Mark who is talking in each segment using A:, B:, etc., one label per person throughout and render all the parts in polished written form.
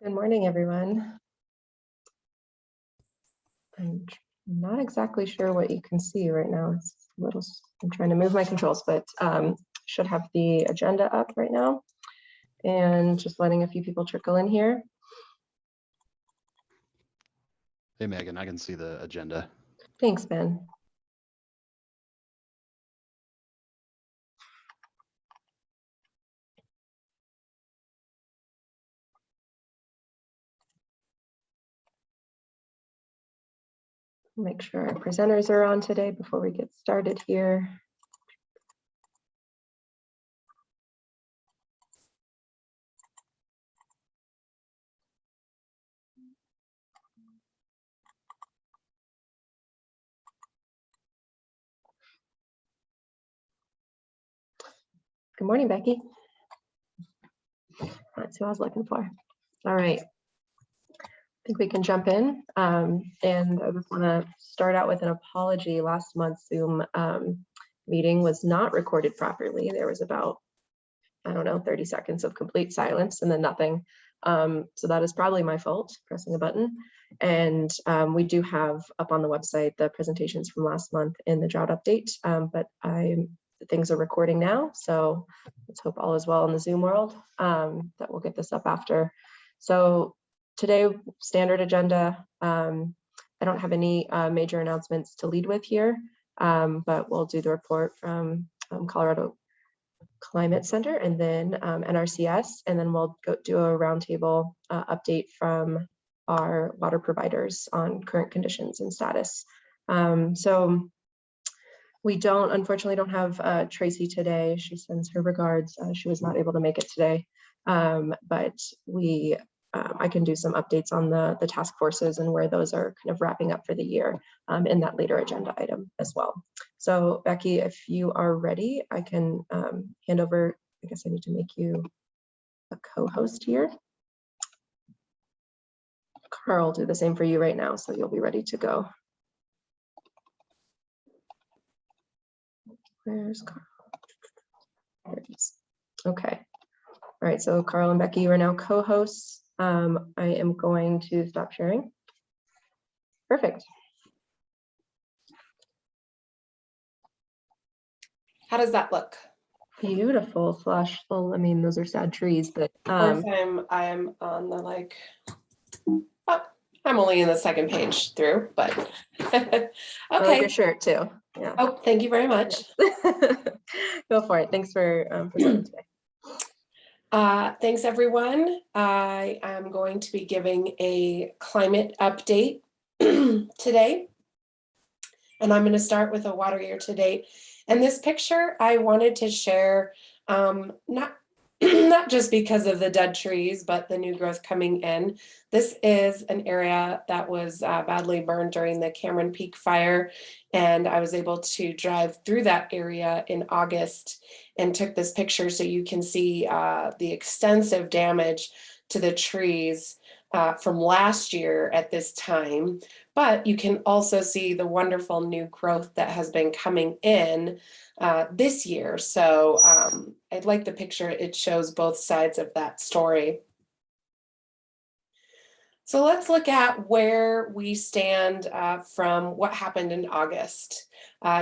A: Good morning, everyone. I'm not exactly sure what you can see right now. It's a little, I'm trying to move my controls, but should have the agenda up right now and just letting a few people trickle in here.
B: Hey, Megan, I can see the agenda.
A: Thanks, Ben. Make sure our presenters are on today before we get started here. Good morning, Becky. That's who I was looking for. All right. I think we can jump in. And I just want to start out with an apology. Last month's Zoom meeting was not recorded properly. There was about, I don't know, 30 seconds of complete silence and then nothing. So that is probably my fault, pressing a button. And we do have up on the website the presentations from last month in the drought update, but things are recording now. So let's hope all is well in the Zoom world, that we'll get this up after. So today, standard agenda. I don't have any major announcements to lead with here, but we'll do the report from Colorado Climate Center and then NRCS, and then we'll go do a roundtable update from our water providers on current conditions and status. So we unfortunately don't have Tracy today. She sends her regards. She was not able to make it today, but I can do some updates on the task forces and where those are kind of wrapping up for the year in that later agenda item as well. So Becky, if you are ready, I can hand over. I guess I need to make you a co-host here. Carl will do the same for you right now, so you'll be ready to go. Where's Carl? There it is. Okay. All right, so Carl and Becky, you are now co-hosts. I am going to stop sharing. Perfect.
C: How does that look?
A: Beautiful flush. Well, I mean, those are sad trees, but
C: Of course, I'm on the like. Oh, I'm only in the second page through, but
A: I like
C: okay.
A: your shirt too. Yeah.
C: Oh, thank you very much.
A: Go for it. Thanks for presenting today.
C: Thanks, everyone. I am going to be giving a climate update today, and I'm going to start with a water year to date. And this picture I wanted to share, not just because of the dead trees, but the new growth coming in. This is an area that was badly burned during the Cameron Peak fire, and I was able to drive through that area in August and took this picture so you can see the extensive damage to the trees from last year at this time. But you can also see the wonderful new growth that has been coming in this year. So I like the picture. It shows both sides of that story. So let's look at where we stand from what happened in August.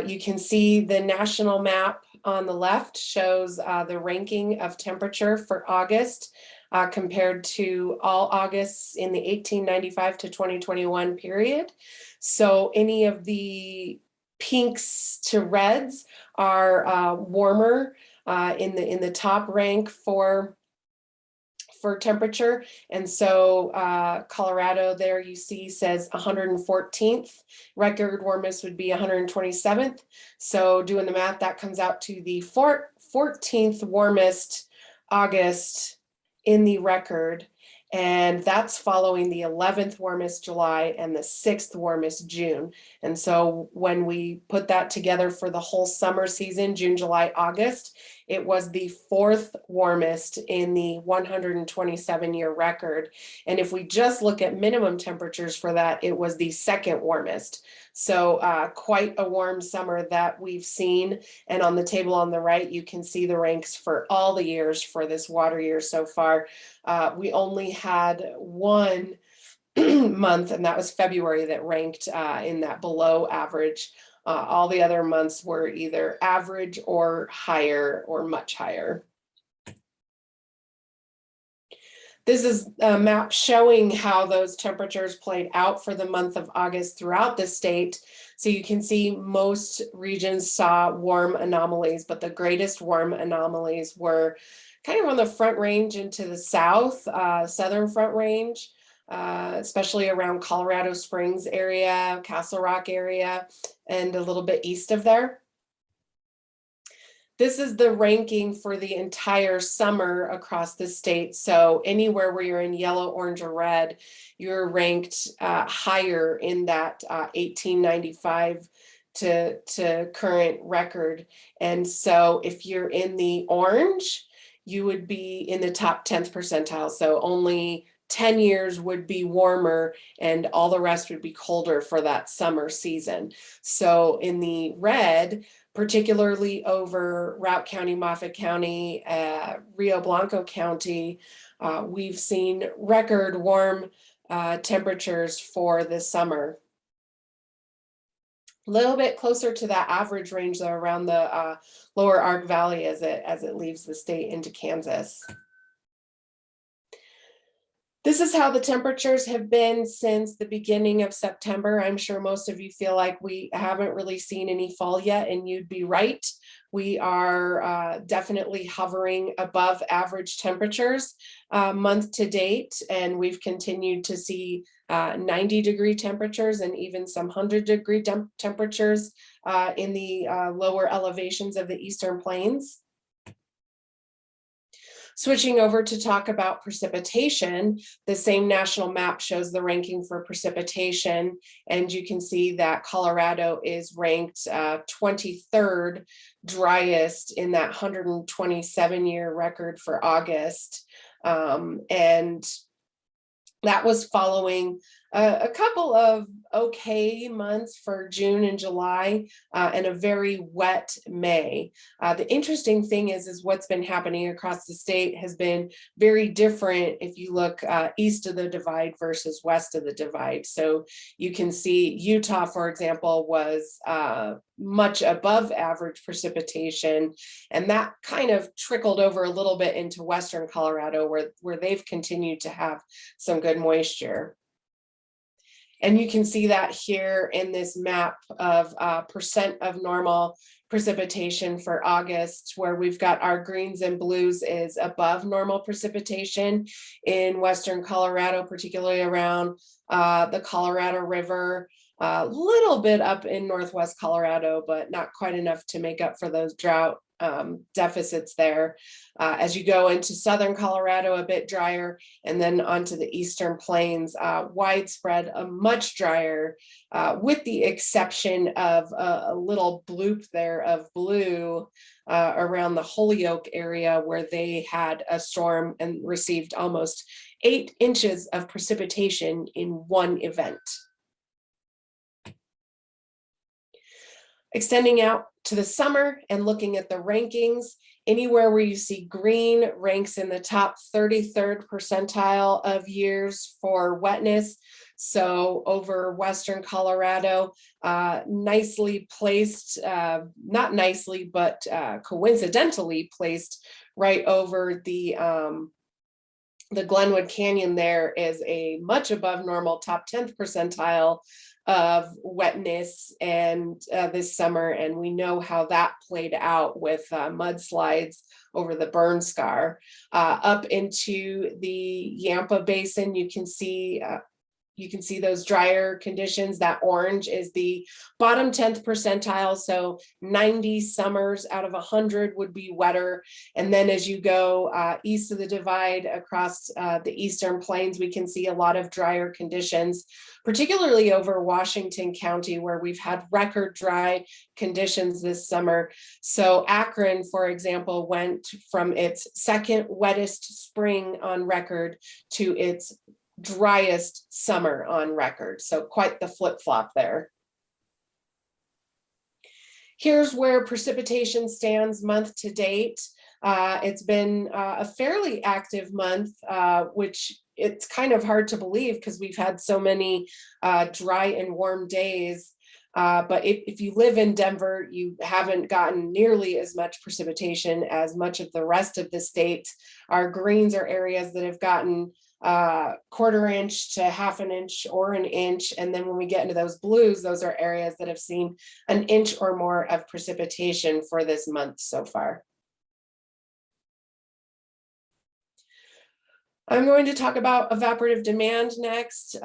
C: You can see the national map on the left shows the ranking of temperature for August compared to all Augusts in the 1895 to 2021 period. So any of the pinks to reds are warmer in the top rank for temperature. And so Colorado there you see says 114th, record warmest would be 127th. So doing the math, that comes out to the 14th warmest August in the record. And that's following the 11th warmest July and the 6th warmest June. And so when we put that together for the whole summer season, June, July, August, It was the 4th warmest in the 127-year record. And if we just look at minimum temperatures for that, it was the 2nd warmest. So quite a warm summer that we've seen. And on the table on the right, you can see the ranks for all the years for this water year so far. We only had one month, and that was February, that ranked in that below average. All the other months were either average or higher or much higher. This is a map showing how those temperatures played out for the month of August throughout the state. So you can see most regions saw warm anomalies, but the greatest warm anomalies were kind of on the Front Range into the south, southern Front Range. Especially around Colorado Springs area, Castle Rock area, and a little bit east of there. This is the ranking for the entire summer across the state. So anywhere where you're in yellow, orange, or red, you're ranked higher in that 1895 to current record. And so if you're in the orange, you would be in the top 10th percentile. So only 10 years would be warmer and all the rest would be colder for that summer season. So in the red, particularly over Routt County, Moffat County, Rio Blanco County, we've seen record warm temperatures for this summer. A little bit closer to that average range though, around the lower Ark Valley as it leaves the state into Kansas. This is how the temperatures have been since the beginning of September. I'm sure most of you feel like we haven't really seen any fall yet, and you'd be right. We are definitely hovering above average temperatures month to date, and we've continued to see 90-degree temperatures and even some 100-degree temperatures in the lower elevations of the Eastern Plains. Switching over to talk about precipitation, the same national map shows the ranking for precipitation, and you can see that Colorado is ranked 23rd driest in that 127-year record for August. And that was following a couple of okay months for June and July and a very wet May. The interesting thing is what's been happening across the state has been very different if you look east of the divide versus west of the divide. So you can see Utah, for example, was much above average precipitation, and that kind of trickled over a little bit into western Colorado where they've continued to have some good moisture. And you can see that here in this map of percent of normal precipitation for August, where we've got our greens and blues is above normal precipitation in western Colorado, particularly around the Colorado River, a little bit up in northwest Colorado, but not quite enough to make up for those drought deficits there. As you go into southern Colorado, a bit drier, and then onto the Eastern Plains, widespread, much drier, with the exception of a little bloop there of blue around the Holyoke area, where they had a storm and received almost 8 inches of precipitation in one event. Extending out to the summer and looking at the rankings, anywhere where you see green ranks in the top 33rd percentile of years for wetness. So over western Colorado, nicely placed, not nicely, but coincidentally placed right over the Glenwood Canyon. There is a much above normal top 10th percentile of wetness and this summer, and we know how that played out with mudslides over the burn scar. Up into the Yampa Basin, you can see you can see those drier conditions. That orange is the bottom 10th percentile. So 90 summers out of 100 would be wetter. And then as you go east of the divide across the eastern plains, we can see a lot of drier conditions, particularly over Washington County, where we've had record dry conditions this summer. So Akron, for example, went from its second wettest spring on record to its driest summer on record. So quite the flip-flop there. Here's where precipitation stands month to date. It's been a fairly active month, which it's kind of hard to believe because we've had so many dry and warm days. But if you live in Denver, you haven't gotten nearly as much precipitation as much of the rest of the state. Our greens are areas that have gotten 1/4 inch to 1/2 inch or 1 inch. And then when we get into those blues, those are areas that have seen 1 inch or more of precipitation for this month so far. I'm going to talk about evaporative demand next,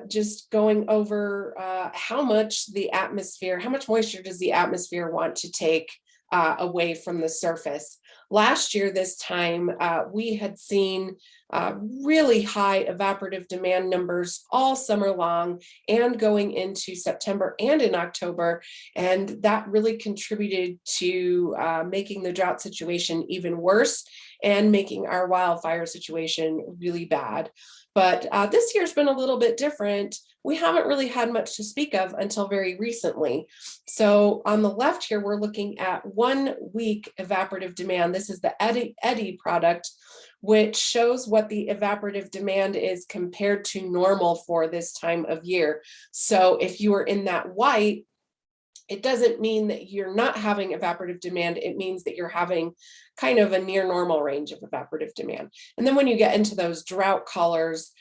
C: just going over how much moisture does the atmosphere want to take away from the surface. Last year, this time, we had seen really high evaporative demand numbers all summer long and going into September and in October. And that really contributed to making the drought situation even worse and making our wildfire situation really bad. But this year's been a little bit different. We haven't really had much to speak of until very recently. So on the left here, we're looking at 1 week evaporative demand. This is the EDI product, which shows what the evaporative demand is compared to normal for this time of year. So if you are in that white, it doesn't mean that you're not having evaporative demand. It means that you're having kind of a near normal range of evaporative demand. And then when you get into those drought colors,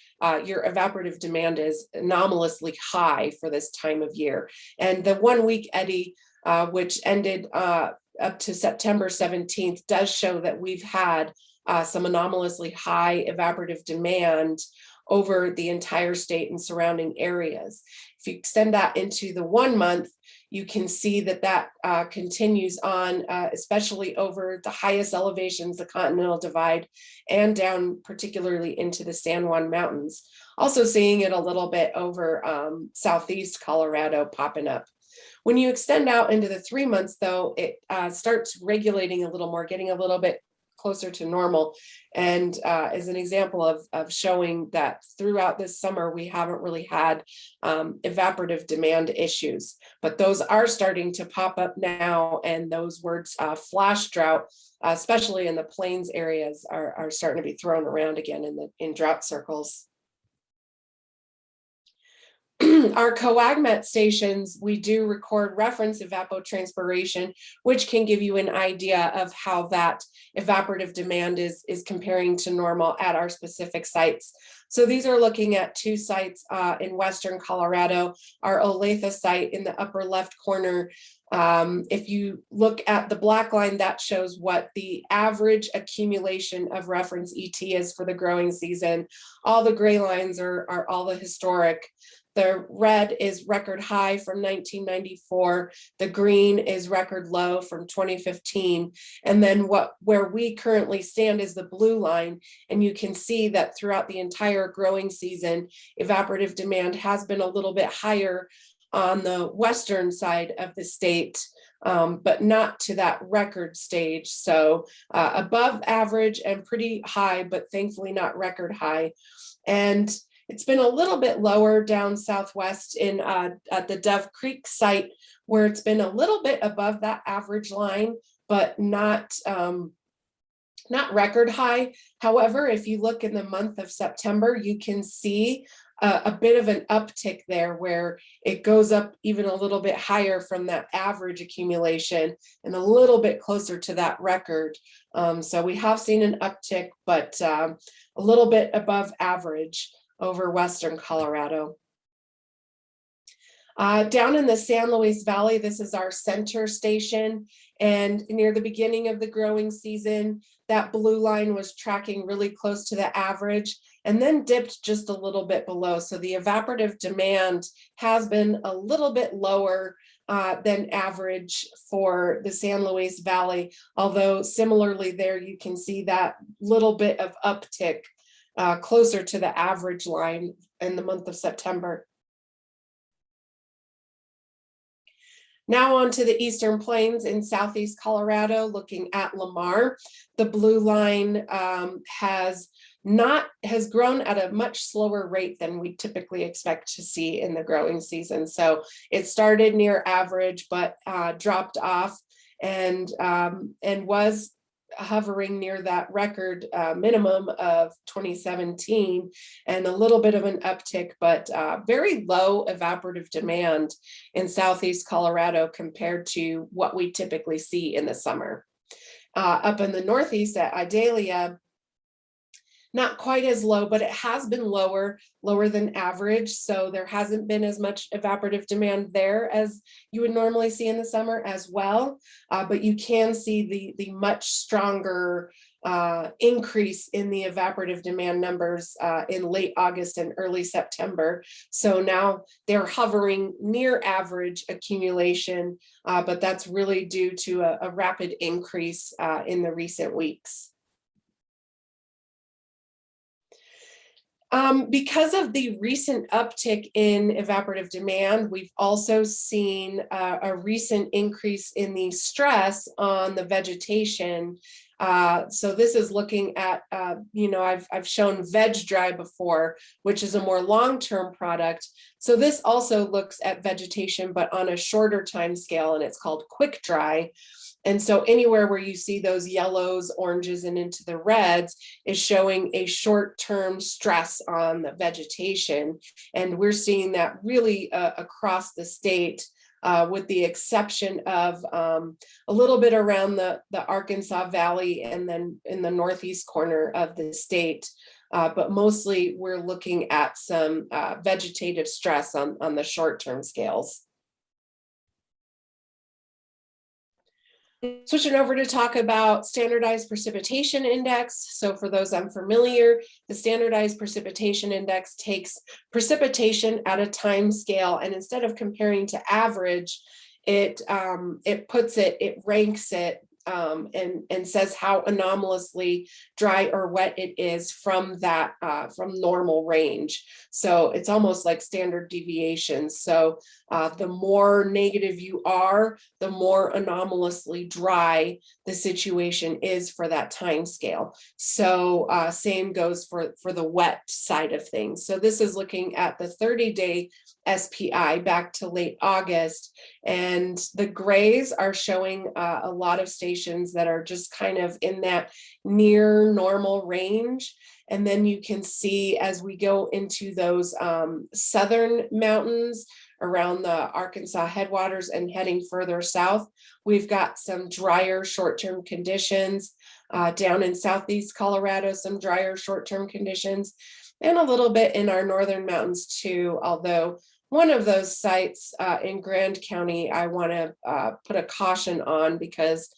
C: your evaporative demand is anomalously high for this time of year. And the 1 week EDI, which ended up to September 17th, does show that we've had some anomalously high evaporative demand over the entire state and surrounding areas. If you extend that into the 1 month, you can see that continues on, especially over the highest elevations, the Continental Divide, and down particularly into the San Juan Mountains. Also seeing it a little bit over southeast Colorado popping up. When you extend out into the 3 months, though, it starts regulating a little more, getting a little bit closer to normal, and is an example of showing that throughout this summer we haven't really had evaporative demand issues, but those are starting to pop up now, and those words flash drought, especially in the plains areas, are starting to be thrown around again in drought circles. Our coagmet stations, we do record reference evapotranspiration, which can give you an idea of how that evaporative demand is comparing to normal at our specific sites. So these are looking at 2 sites in western Colorado, our Olathe site in the upper left corner. If you look at the black line, that shows what the average accumulation of reference ET is for the growing season. All the gray lines are all the historic. The red is record high from 1994. The green is record low from 2015. And then where we currently stand is the blue line. And you can see that throughout the entire growing season, evaporative demand has been a little bit higher on the western side of the state, but not to that record stage. So above average and pretty high, but thankfully not record high. And it's been a little bit lower down southwest at the Dove Creek site, where it's been a little bit above that average line, but not record high. However, if you look in the month of September, you can see a bit of an uptick there, where it goes up even a little bit higher from that average accumulation and a little bit closer to that record. So we have seen an uptick, but a little bit above average over western Colorado. Down in the San Luis Valley, this is our center station, and near the beginning of the growing season, that blue line was tracking really close to the average and then dipped just a little bit below. So the evaporative demand has been a little bit lower than average for the San Luis Valley, although similarly there you can see that little bit of uptick closer to the average line in the month of September. Now on to the Eastern Plains in Southeast Colorado, looking at Lamar. The blue line has grown at a much slower rate than we typically expect to see in the growing season. So it started near average, but dropped off and was hovering near that record minimum of 2017, and a little bit of an uptick, but very low evaporative demand in Southeast Colorado compared to what we typically see in the summer. Up in the Northeast at Idalia, not quite as low, but it has been lower than average. So there hasn't been as much evaporative demand there as you would normally see in the summer as well. But you can see the much stronger increase in the evaporative demand numbers in late August and early September. So now they're hovering near average accumulation, but that's really due to a rapid increase in the recent weeks. Because of the recent uptick in evaporative demand, we've also seen a recent increase in the stress on the vegetation. So this is looking at, I've shown veg dry before, which is a more long-term product. So this also looks at vegetation, but on a shorter time scale, and it's called quick dry. And so anywhere where you see those yellows, oranges, and into the reds is showing a short-term stress on the vegetation. And we're seeing that really across the state, with the exception of a little bit around the Arkansas Valley and then in the northeast corner of the state. But mostly we're looking at some vegetative stress on the short-term scales. Switching over to talk about standardized precipitation index. So for those unfamiliar, the standardized precipitation index takes precipitation at a time scale, and instead of comparing to average, it ranks it and says how anomalously dry or wet it is from that from normal range. So it's almost like standard deviations. So the more negative you are, the more anomalously dry the situation is for that time scale. So same goes for the wet side of things. So this is looking at the 30-day SPI back to late August, and the grays are showing a lot of stations that are just kind of in that near normal range. And then you can see as we go into those southern mountains around the Arkansas headwaters and heading further south, we've got some drier short-term conditions. Down in southeast Colorado, some drier short-term conditions, and a little bit in our northern mountains too, although one of those sites in Grand County, I want to put a caution on because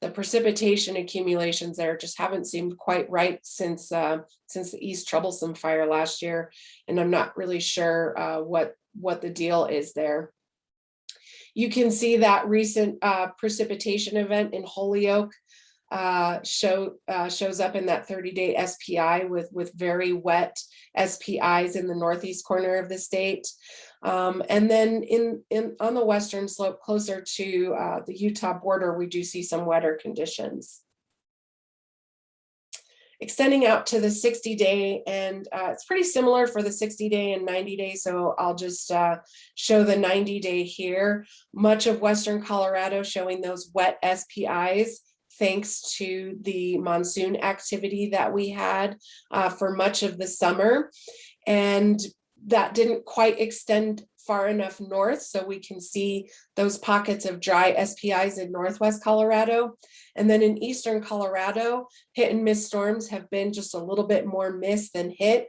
C: the precipitation accumulations there just haven't seemed quite right since the East Troublesome fire last year, and I'm not really sure what the deal is there. You can see that recent precipitation event in Holyoke shows up in that 30-day SPI with very wet SPIs in the northeast corner of the state. And then on the western slope closer to the Utah border, we do see some wetter conditions. Extending out to the 60-day, and it's pretty similar for the 60-day and 90-day, so I'll just show the 90-day here. Much of western Colorado showing those wet SPIs, thanks to the monsoon activity that we had for much of the summer. And that didn't quite extend far enough north, so we can see those pockets of dry SPIs in northwest Colorado. And then in eastern Colorado, hit and miss storms have been just a little bit more miss than hit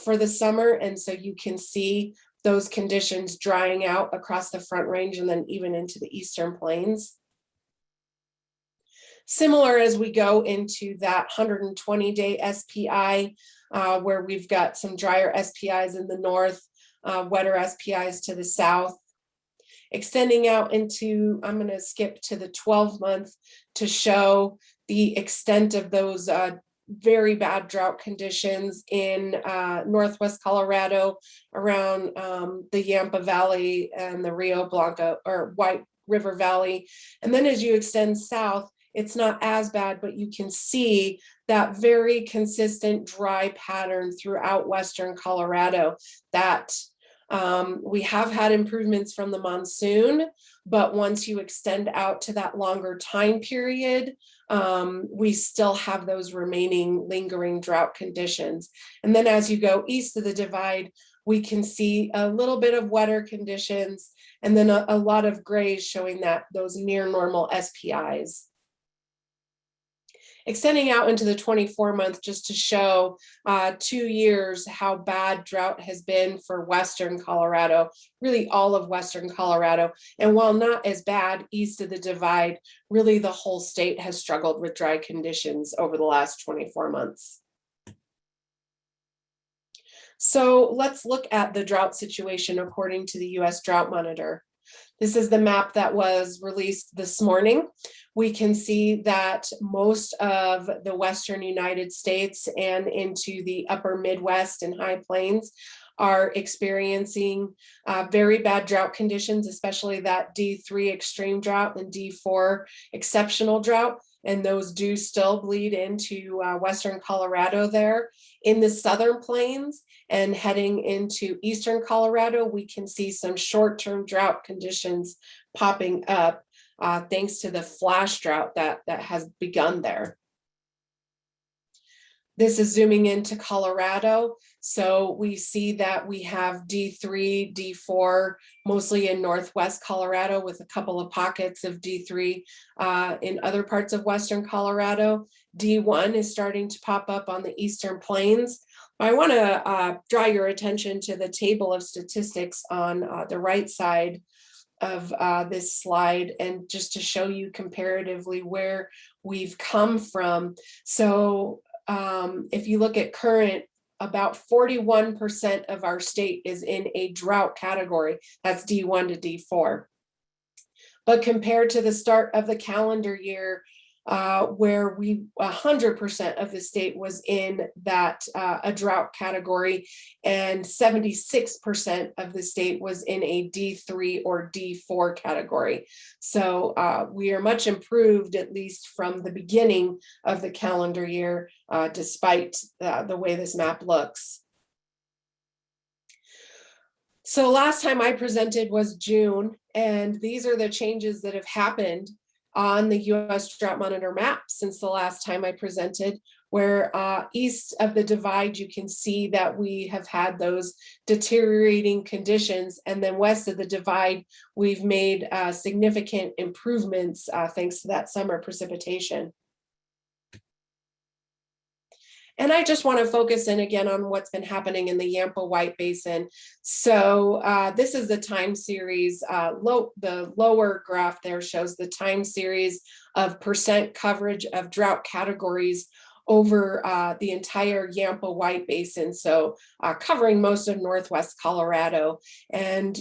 C: for the summer. And so you can see those conditions drying out across the Front Range and then even into the Eastern Plains. Similar as we go into that 120-day SPI, where we've got some drier SPIs in the north, wetter SPIs to the south. Extending out into, I'm going to skip to the 12-month to show the extent of those very bad drought conditions in northwest Colorado around the Yampa Valley and the Rio Blanco or White River Valley. And then as you extend south, it's not as bad, but you can see that very consistent dry pattern throughout western Colorado that we have had improvements from the monsoon, but once you extend out to that longer time period, we still have those remaining lingering drought conditions. And then as you go east of the divide, we can see a little bit of wetter conditions and then a lot of grays showing that those near normal SPIs. Extending out into the 24-month just to show 2 years how bad drought has been for western Colorado, really all of western Colorado. And while not as bad east of the divide, really the whole state has struggled with dry conditions over the last 24 months. So let's look at the drought situation according to the US Drought Monitor. This is the map that was released this morning. We can see that most of the western United States and into the upper Midwest and High Plains are experiencing very bad drought conditions, especially that D3 extreme drought and D4 exceptional drought. And those do still bleed into western Colorado there. In the southern plains and heading into eastern Colorado, we can see some short-term drought conditions popping up thanks to the flash drought that has begun there. This is zooming into Colorado. So we see that we have D3, D4, mostly in northwest Colorado with a couple of pockets of D3 in other parts of western Colorado. D1 is starting to pop up on the eastern plains. I want to draw your attention to the table of statistics on the right side of this slide, and just to show you comparatively where we've come from. So if you look at current, about 41% of our state is in a drought category. That's D1 to D4. But compared to the start of the calendar year, where 100% of the state was in that a drought category, and 76% of the state was in a D3 or D4 category. So we are much improved, at least from the beginning of the calendar year, despite the way this map looks. So last time I presented was June, and these are the changes that have happened on the US Drought Monitor map since the last time I presented, where east of the divide, you can see that we have had those deteriorating conditions. And then west of the divide, we've made significant improvements thanks to that summer precipitation. And I just want to focus in again on what's been happening in the Yampa White Basin. So this is the time series, the lower graph there shows the time series of percent coverage of drought categories over the entire Yampa White Basin, so covering most of northwest Colorado. And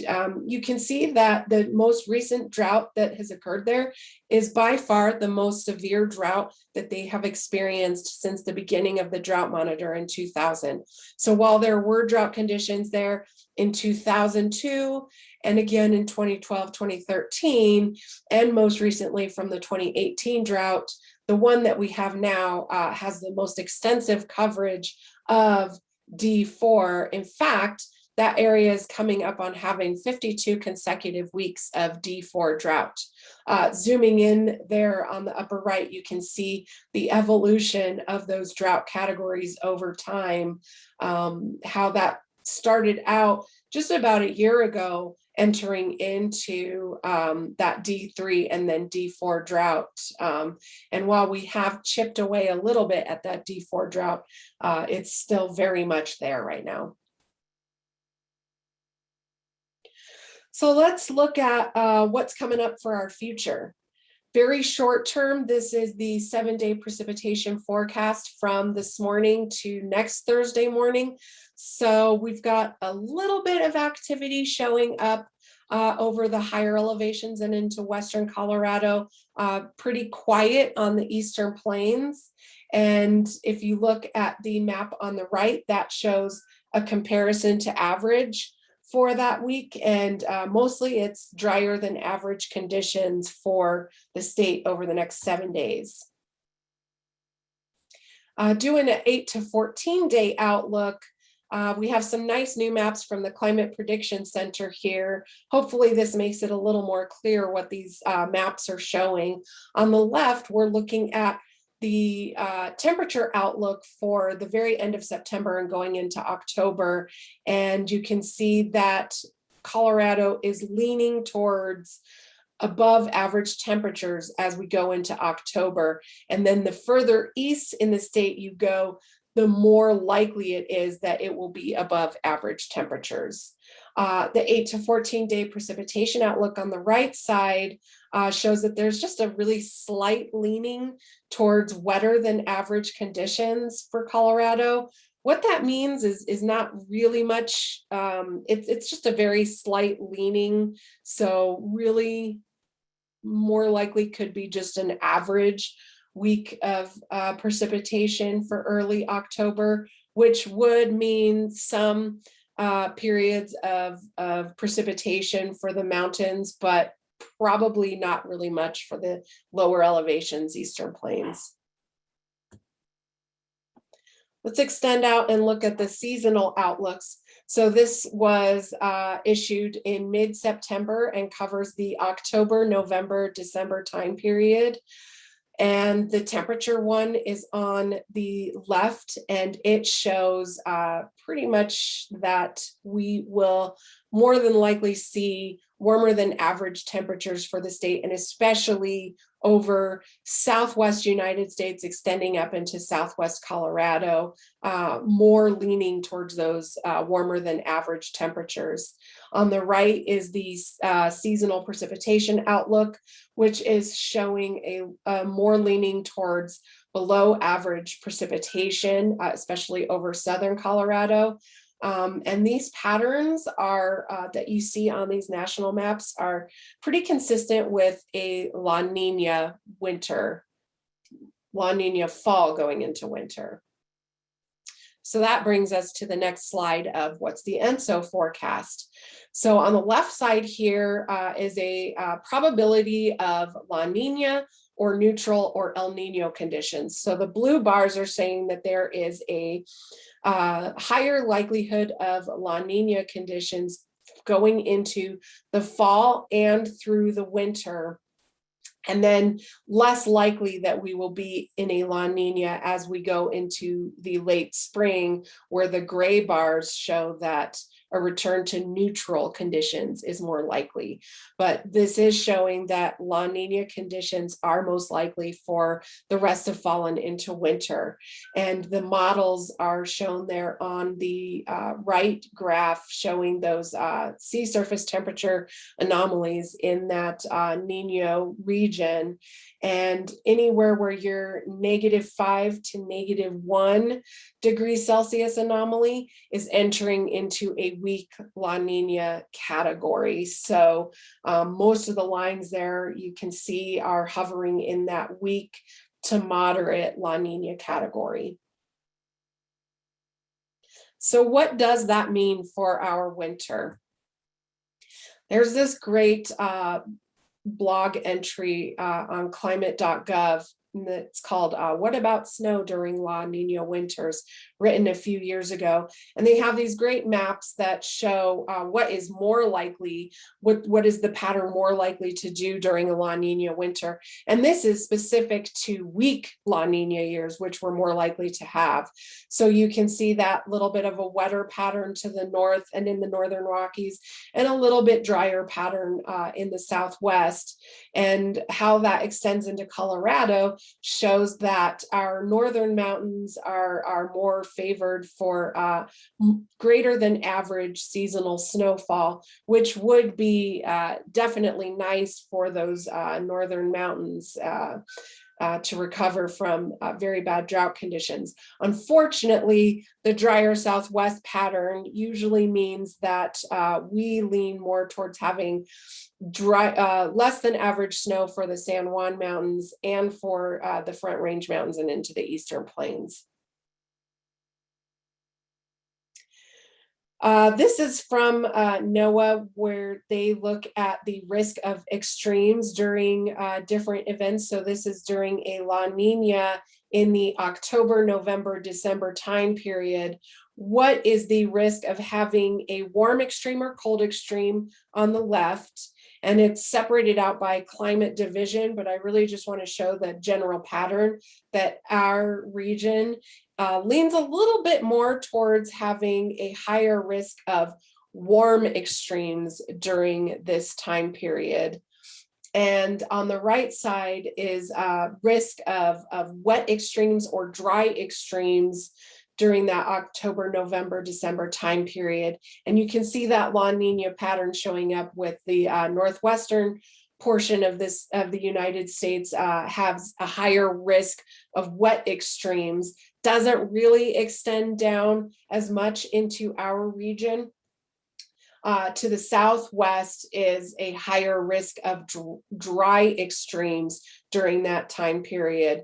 C: you can see that the most recent drought that has occurred there is by far the most severe drought that they have experienced since the beginning of the Drought Monitor in 2000. So while there were drought conditions there in 2002, and again in 2012, 2013, and most recently from the 2018 drought, the one that we have now has the most extensive coverage of D4. In fact, that area is coming up on having 52 consecutive weeks of D4 drought. Zooming in there on the upper right, you can see the evolution of those drought categories over time, how that started out just about a year ago, entering into that D3 and then D4 drought. And while we have chipped away a little bit at that D4 drought, it's still very much there right now. So let's look at what's coming up for our future. Very short term, this is the 7-day precipitation forecast from this morning to next Thursday morning. So we've got a little bit of activity showing up over the higher elevations and into western Colorado, pretty quiet on the eastern plains. And if you look at the map on the right, that shows a comparison to average for that week, and mostly it's drier than average conditions for the state over the next 7 days. Doing an 8 to 14 day outlook, we have some nice new maps from the Climate Prediction Center here. Hopefully this makes it a little more clear what these maps are showing. On the left, we're looking at the temperature outlook for the very end of September and going into October. And you can see that Colorado is leaning towards above average temperatures as we go into October. And then the further east in the state you go, the more likely it is that it will be above average temperatures. The 8 to 14 day precipitation outlook on the right side shows that there's just a really slight leaning towards wetter than average conditions for Colorado. What that means is not really much. It's just a very slight leaning. So really more likely could be just an average week of precipitation for early October, which would mean some periods of precipitation for the mountains, but probably not really much for the lower elevations, eastern plains. Let's extend out and look at the seasonal outlooks. So this was issued in mid-September and covers the October, November, December time period. And the temperature one is on the left, and it shows pretty much that we will more than likely see warmer than average temperatures for the state, and especially over southwest United States, extending up into southwest Colorado, more leaning towards those warmer than average temperatures. On the right is the seasonal precipitation outlook, which is showing a more leaning towards below average precipitation, especially over southern Colorado. And these patterns are that you see on these national maps are pretty consistent with a La Nina winter, La Nina fall going into winter. So that brings us to the next slide of what's the Enso forecast. So on the left side here is a probability of La Nina or neutral or El Nino conditions. So the blue bars are saying that there is a higher likelihood of La Nina conditions going into the fall and through the winter, and then less likely that we will be in a La Nina as we go into the late spring, where the gray bars show that a return to neutral conditions is more likely. But this is showing that La Nina conditions are most likely for the rest of fall and into winter. And the models are shown there on the right graph, showing those sea surface temperature anomalies in that Nino region. And anywhere where you're -5 to -1 degrees Celsius anomaly is entering into a weak La Nina category. So most of the lines there you can see are hovering in that weak to moderate La Nina category. So what does that mean for our winter? There's this great blog entry on climate.gov that's called What About Snow During La Nina Winters, written a few years ago. And they have these great maps that show what is more likely, what is the pattern more likely to do during a La Nina winter. And this is specific to weak La Nina years, which we're more likely to have. So you can see that little bit of a wetter pattern to the north and in the northern Rockies, and a little bit drier pattern in the southwest. And how that extends into Colorado shows that our northern mountains are more favored for greater than average seasonal snowfall, which would be definitely nice for those northern mountains to recover from very bad drought conditions. Unfortunately, the drier southwest pattern usually means that we lean more towards having less than average snow for the San Juan Mountains and for the Front Range Mountains and into the Eastern Plains. This is from NOAA, where they look at the risk of extremes during different events. So this is during a La Nina in the October, November, December time period. What is the risk of having a warm extreme or cold extreme on the left? And it's separated out by climate division, but I really just want to show the general pattern that our region leans a little bit more towards having a higher risk of warm extremes during this time period. And on the right side is risk of wet extremes or dry extremes during that October, November, December time period. And you can see that La Nina pattern showing up with the northwestern portion of the United States has a higher risk of wet extremes. Doesn't really extend down as much into our region. To the southwest is a higher risk of dry extremes during that time period,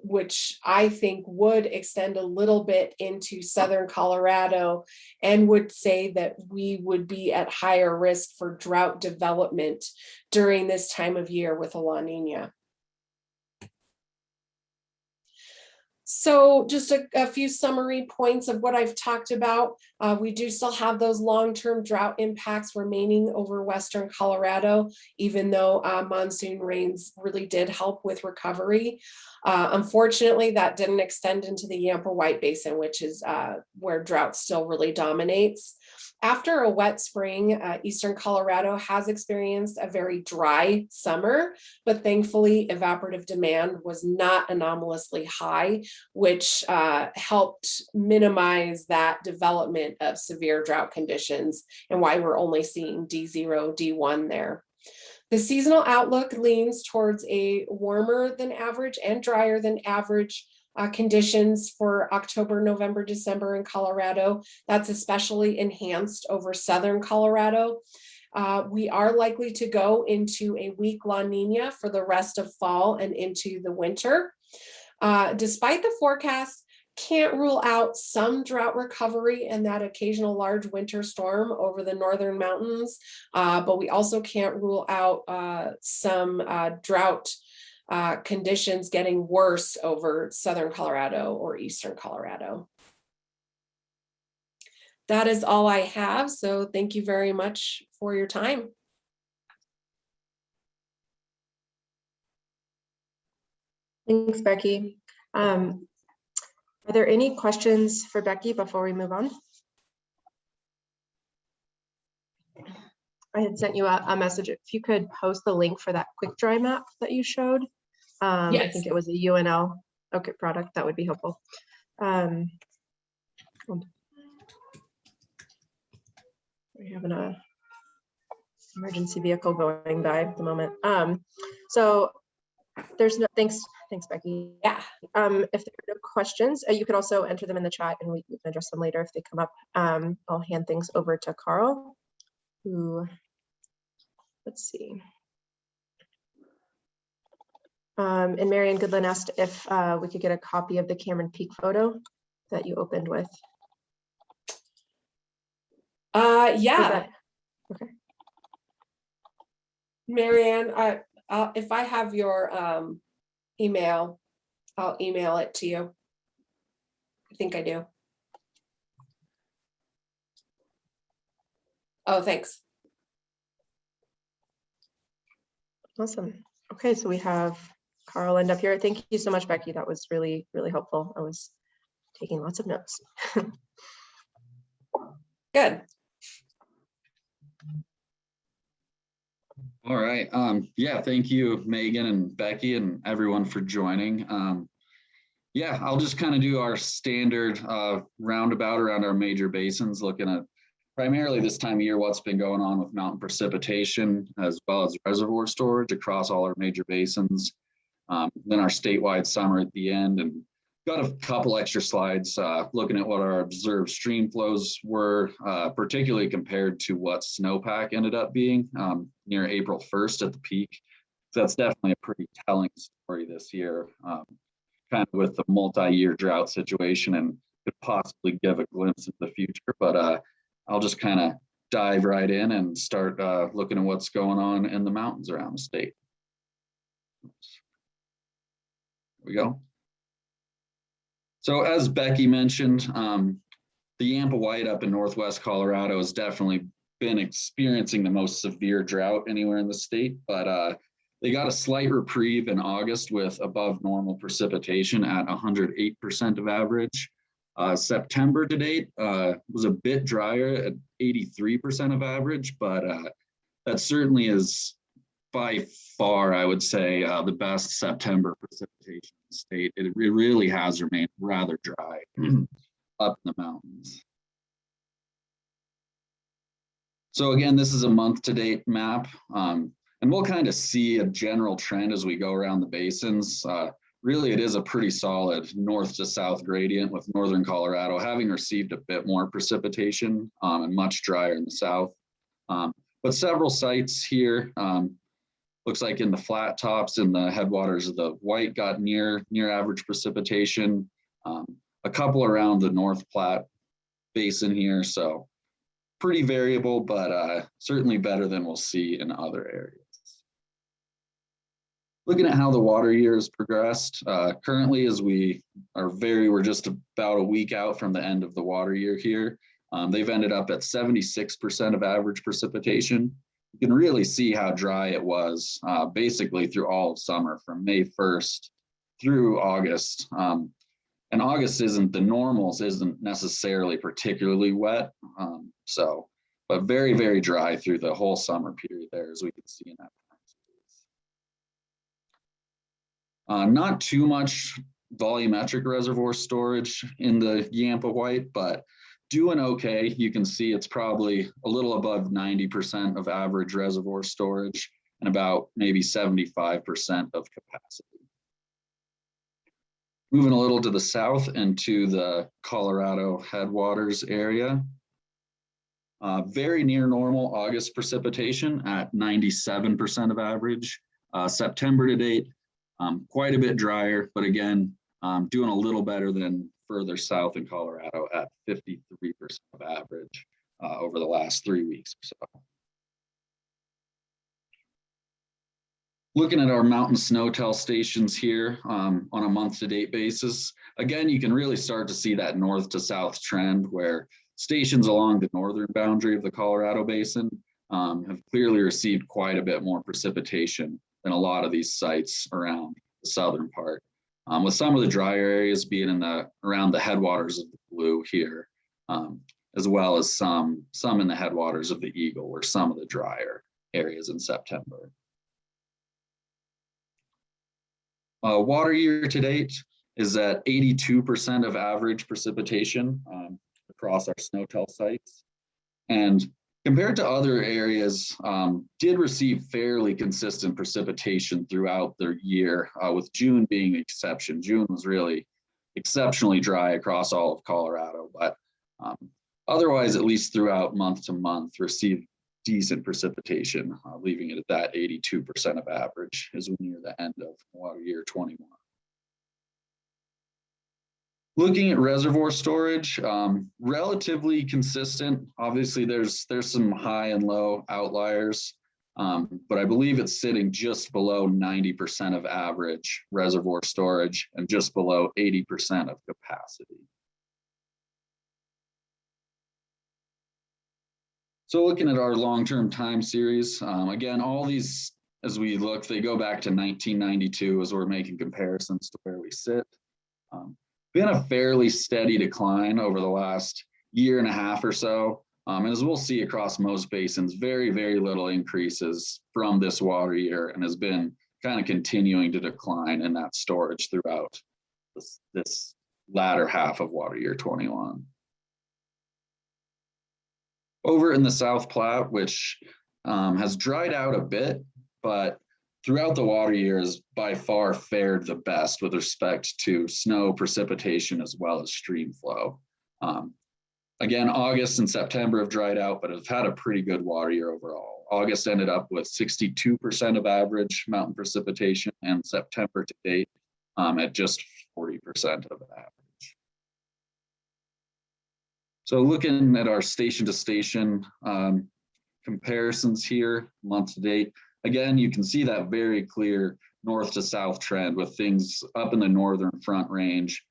C: which I think would extend a little bit into southern Colorado and would say that we would be at higher risk for drought development during this time of year with a La Nina. So just a few summary points of what I've talked about. We do still have those long-term drought impacts remaining over Western Colorado, even though monsoon rains really did help with recovery. Unfortunately, that didn't extend into the Yampa White Basin, which is where drought still really dominates. After a wet spring, Eastern Colorado has experienced a very dry summer, but thankfully evaporative demand was not anomalously high, which helped minimize that development of severe drought conditions and why we're only seeing D0, D1 there. The seasonal outlook leans towards a warmer than average and drier than average conditions for October, November, December in Colorado. That's especially enhanced over southern Colorado. We are likely to go into a weak La Nina for the rest of fall and into the winter. Despite the forecast, can't rule out some drought recovery and that occasional large winter storm over the northern mountains, but we also can't rule out some drought conditions getting worse over southern Colorado or eastern Colorado. That is all I have, so thank you very much for your time.
A: Thanks, Becky. Are there any questions for Becky before we move on? I had sent you a message. If you could post the link for that quick dry map that you showed.
C: Yes.
A: I think it was a UNL product. That would be helpful. We're having a emergency vehicle going by at the moment. So there's no, thanks Becky.
C: Yeah.
A: If there are no questions, you could also enter them in the chat and we can address them later if they come up. I'll hand things over to Carl, who, let's see. And Marianne Goodland asked if we could get a copy of the Cameron Peak photo that you opened with.
C: Yeah.
A: Okay.
C: Marianne, if I have your email, I'll email it to you. I think I do. Oh, thanks.
A: Awesome. Okay, so we have Carl end up here. Thank you so much, Becky. That was really, really helpful. I was taking lots of notes.
C: Good.
D: All right. Yeah, thank you, Megan and Becky and everyone for joining. Yeah, I'll just kind of do our standard roundabout around our major basins, looking at primarily this time of year, what's been going on with mountain precipitation, as well as reservoir storage across all our major basins. Then our statewide summer at the end, and got a couple extra slides looking at what our observed stream flows were, particularly compared to what snowpack ended up being near April 1st at the peak. So that's definitely a pretty telling story this year, kind of with the multi-year drought situation, and could possibly give a glimpse of the future. But I'll just kind of dive right in and start looking at what's going on in the mountains around the state. There we go. So as Becky mentioned, the Yampa White up in Northwest Colorado has definitely been experiencing the most severe drought anywhere in the state, but they got a slight reprieve in August with above normal precipitation at 108% of average. September to date was a bit drier at 83% of average, but that certainly is by far, I would say, the best September precipitation in the state. It really has remained rather dry up in the mountains. So again, this is a month-to-date map, and we'll kind of see a general trend as we go around the basins. Really, it is a pretty solid north to south gradient, with northern Colorado having received a bit more precipitation and much drier in the south. But several sites here, looks like in the flat tops in the headwaters of the White got near average precipitation. A couple around the North Platte Basin here, so pretty variable, but certainly better than we'll see in other areas. Looking at how the water year has progressed, currently as we're just about a week out from the end of the water year here. They've ended up at 76% of average precipitation. You can really see how dry it was basically through all of summer from May 1st through August. And August the normals isn't necessarily particularly wet. But very, very dry through the whole summer period there, as we can see in that. Not too much volumetric reservoir storage in the Yampa White, but doing okay. You can see it's probably a little above 90% of average reservoir storage and about maybe 75% of capacity. Moving a little to the south into the Colorado headwaters area. Very near normal August precipitation at 97% of average. September to date, quite a bit drier, but again, doing a little better than further south in Colorado at 53% of average over the last 3 weeks or so. Looking at our mountain snow tell stations here on a month-to-date basis, again, you can really start to see that north to south trend where stations along the northern boundary of the Colorado Basin have clearly received quite a bit more precipitation than a lot of these sites around the southern part. With some of the drier areas being around the headwaters of the Blue here, as well as some in the headwaters of the Eagle, were some of the drier areas in September. Water year to date is at 82% of average precipitation across our snow tell sites. And compared to other areas, did receive fairly consistent precipitation throughout the year, with June being the exception. June was really exceptionally dry across all of Colorado, but otherwise, at least throughout month to month, received decent precipitation, leaving it at that 82% of average as we near the end of water year 21. Looking at reservoir storage, relatively consistent. Obviously, there's some high and low outliers, but I believe it's sitting just below 90% of average reservoir storage and just below 80% of capacity. So looking at our long-term time series, again, all these, as we look, they go back to 1992 as we're making comparisons to where we sit. Been a fairly steady decline over the last year and a half or so. And as we'll see across most basins, very, very little increases from this water year and has been kind of continuing to decline in that storage throughout this latter half of water year 21. Over in the South Platte, which has dried out a bit, but throughout the water year has by far fared the best with respect to snow, precipitation, as well as stream flow. Again, August and September have dried out, but have had a pretty good water year overall. August ended up with 62% of average mountain precipitation, and September to date at just 40% of average. So looking at our station to station comparisons here, month to date, again, you can see that very clear north to south trend with things up in the northern front range,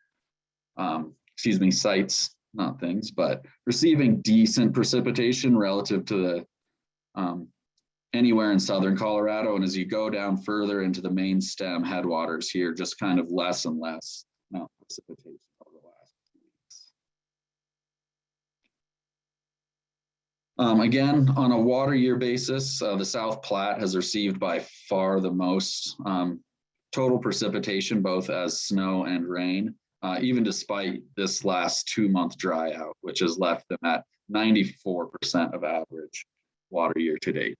D: sites, not things, but receiving decent precipitation relative to the anywhere in southern Colorado. And as you go down further into the main stem headwaters here, just kind of less and less mountain precipitation over the last few weeks. Again, on a water year basis, the South Platte has received by far the most total precipitation, both as snow and rain, even despite this last 2-month dry out, which has left them at 94% of average water year to date.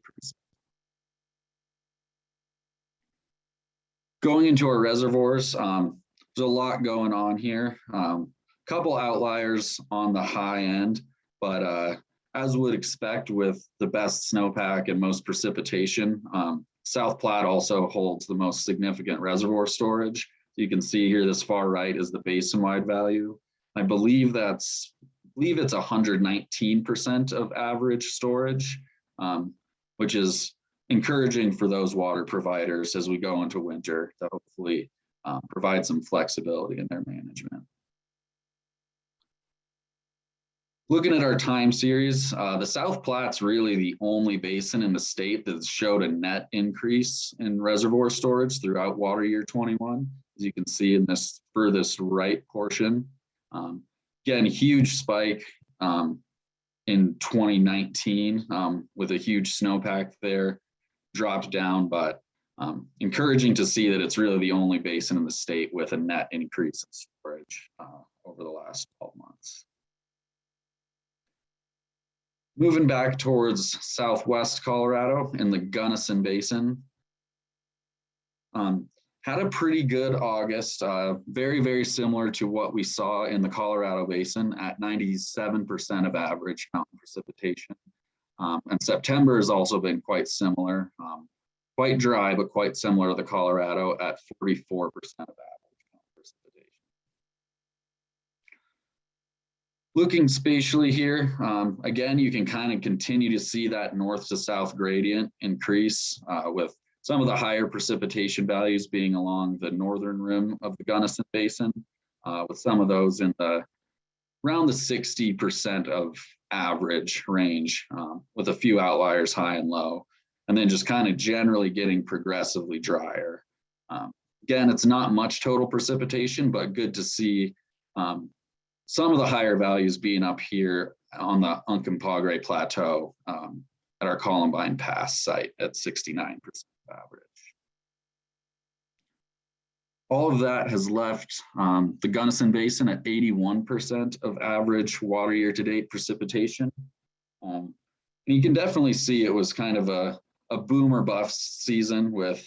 D: Going into our reservoirs, there's a lot going on here. Couple outliers on the high end, but as would expect with the best snowpack and most precipitation, South Platte also holds the most significant reservoir storage. You can see here, this far right is the basin-wide value. I believe it's 119% of average storage, which is encouraging for those water providers as we go into winter to hopefully provide some flexibility in their management. Looking at our time series, the South Platte's really the only basin in the state that showed a net increase in reservoir storage throughout water year 21, as you can see in this furthest right portion. Again, huge spike in 2019 with a huge snowpack there, dropped down, but encouraging to see that it's really the only basin in the state with a net increase in storage over the last 12 months. Moving back towards southwest Colorado in the Gunnison Basin, had a pretty good August, very, very similar to what we saw in the Colorado Basin at 97% of average mountain precipitation. And September has also been quite similar, quite dry, but quite similar to the Colorado at 44% of average mountain precipitation. Looking spatially here, again, you can kind of continue to see that north to south gradient increase with some of the higher precipitation values being along the northern rim of the Gunnison Basin, with some of those in around the 60% of average range, with a few outliers high and low, and then just kind of generally getting progressively drier. Again, it's not much total precipitation, but good to see some of the higher values being up here on the Uncompahgre Plateau at our Columbine Pass site at 69% average. All of that has left the Gunnison Basin at 81% of average water year to date precipitation. And you can definitely see it was kind of a boom or bust season with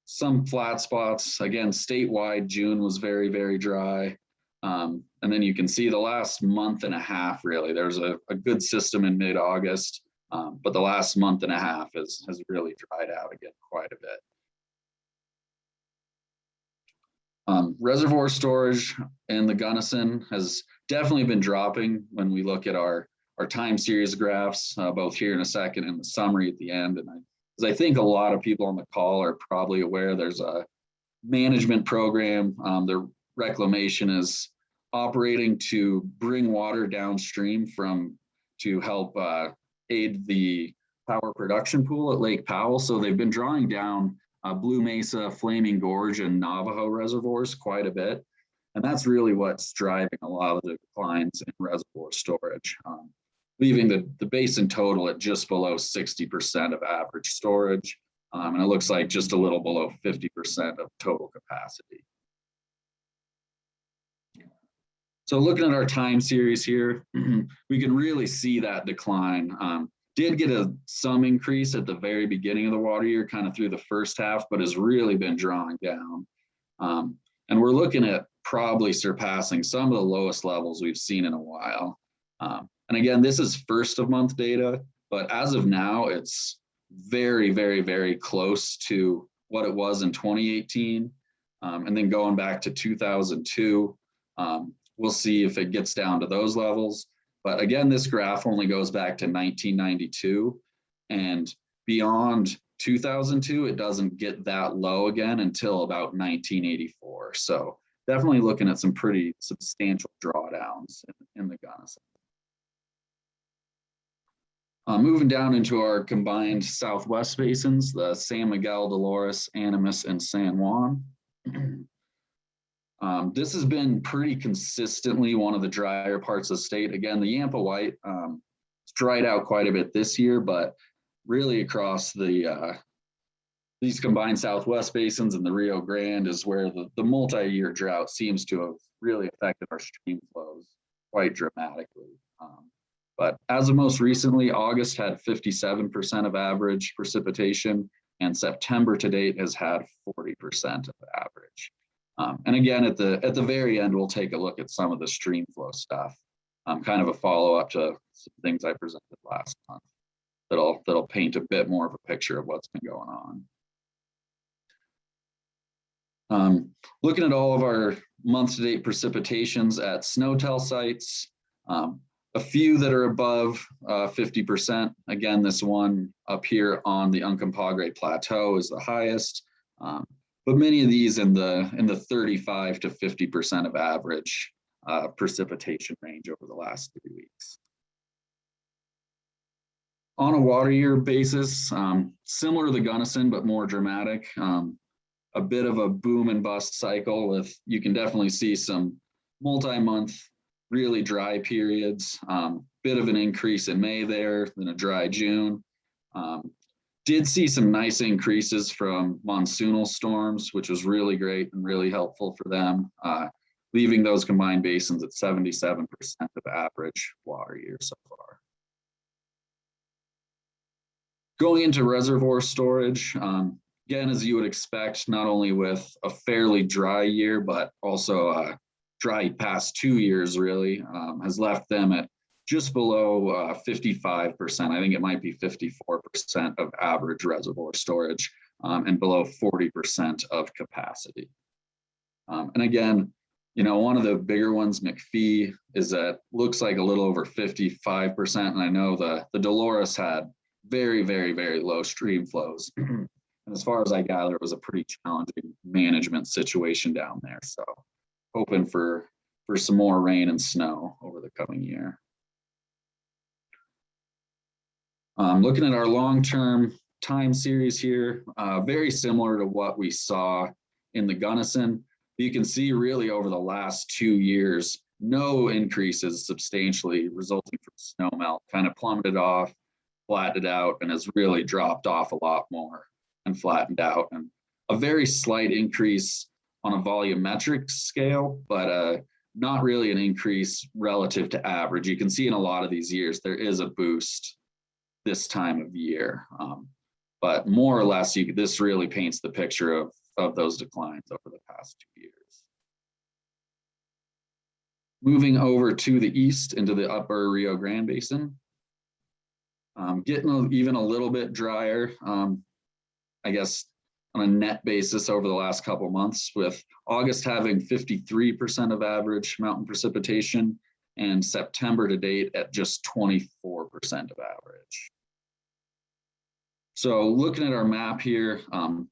D: some flat spots. Again, statewide, June was very, very dry. And then you can see the last month and a half, really, there's a good system in mid-August, but the last month and a half has really dried out again quite a bit. Reservoir storage in the Gunnison has definitely been dropping when we look at our time series graphs, both here in a second and the summary at the end. And as I think a lot of people on the call are probably aware, there's a management program. The reclamation is operating to bring water downstream to help aid the power production pool at Lake Powell. So they've been drawing down Blue Mesa, Flaming Gorge, and Navajo reservoirs quite a bit. And that's really what's driving a lot of the declines in reservoir storage. leaving the basin total at just below 60% of average storage. And it looks like just a little below 50% of total capacity. So looking at our time series here, we can really see that decline. Did get some increase at the very beginning of the water year, kind of through the first half, but has really been drawing down. And we're looking at probably surpassing some of the lowest levels we've seen in a while. And again, this is first of month data, but as of now, it's very, very, very close to what it was in 2018. And then going back to 2002, we'll see if it gets down to those levels. But again, this graph only goes back to 1992, and beyond 2002, it doesn't get that low again until about 1984. So definitely looking at some pretty substantial drawdowns in the Gunnison. Moving down into our combined Southwest basins, the San Miguel, Dolores, Animas, and San Juan. This has been pretty consistently one of the drier parts of the state. Again, the Yampa White it's dried out quite a bit this year, but really across these combined Southwest basins and the Rio Grande is where the multi-year drought seems to have really affected our stream flows quite dramatically. But as of most recently, August had 57% of average precipitation, and September to date has had 40% of average. And again, at the very end, we'll take a look at some of the stream flow stuff, kind of a follow-up to some things I presented last month that'll paint a bit more of a picture of what's been going on. Looking at all of our month-to-date precipitations at SNOTEL sites, a few that are above 50%. Again, this one up here on the Uncompahgre Plateau is the highest. But many of these in the 35 to 50% of average precipitation range over the last 3 weeks. On a water year basis, similar to the Gunnison, but more dramatic. A bit of a boom and bust cycle with, you can definitely see some multi-month, really dry periods. Bit of an increase in May there, then a dry June. Did see some nice increases from monsoonal storms, which was really great and really helpful for them, leaving those combined basins at 77% of average water year so far. Going into reservoir storage, again, as you would expect, not only with a fairly dry year, but also dry past 2 years really, has left them at just below 55%. I think it might be 54% of average reservoir storage, and below 40% of capacity. And again, you know, one of the bigger ones, McPhee, is that looks like a little over 55%. And I know the Dolores had very, very, very low stream flows. And as far as I gather, it was a pretty challenging management situation down there. So hoping for some more rain and snow over the coming year. Looking at our long-term time series here, very similar to what we saw in the Gunnison. You can see really over the last 2 years, no increases substantially resulting from snow melt, kind of plummeted off, flattened out, and has really dropped off a lot more and flattened out. And a very slight increase on a volumetric scale, but not really an increase relative to average. You can see in a lot of these years, there is a boost this time of year. But more or less, this really paints the picture of those declines over the past 2 years. Moving over to the east into the upper Rio Grande Basin. Getting even a little bit drier, I guess, on a net basis over the last couple of months, with August having 53% of average mountain precipitation and September to date at just 24% of average. So looking at our map here,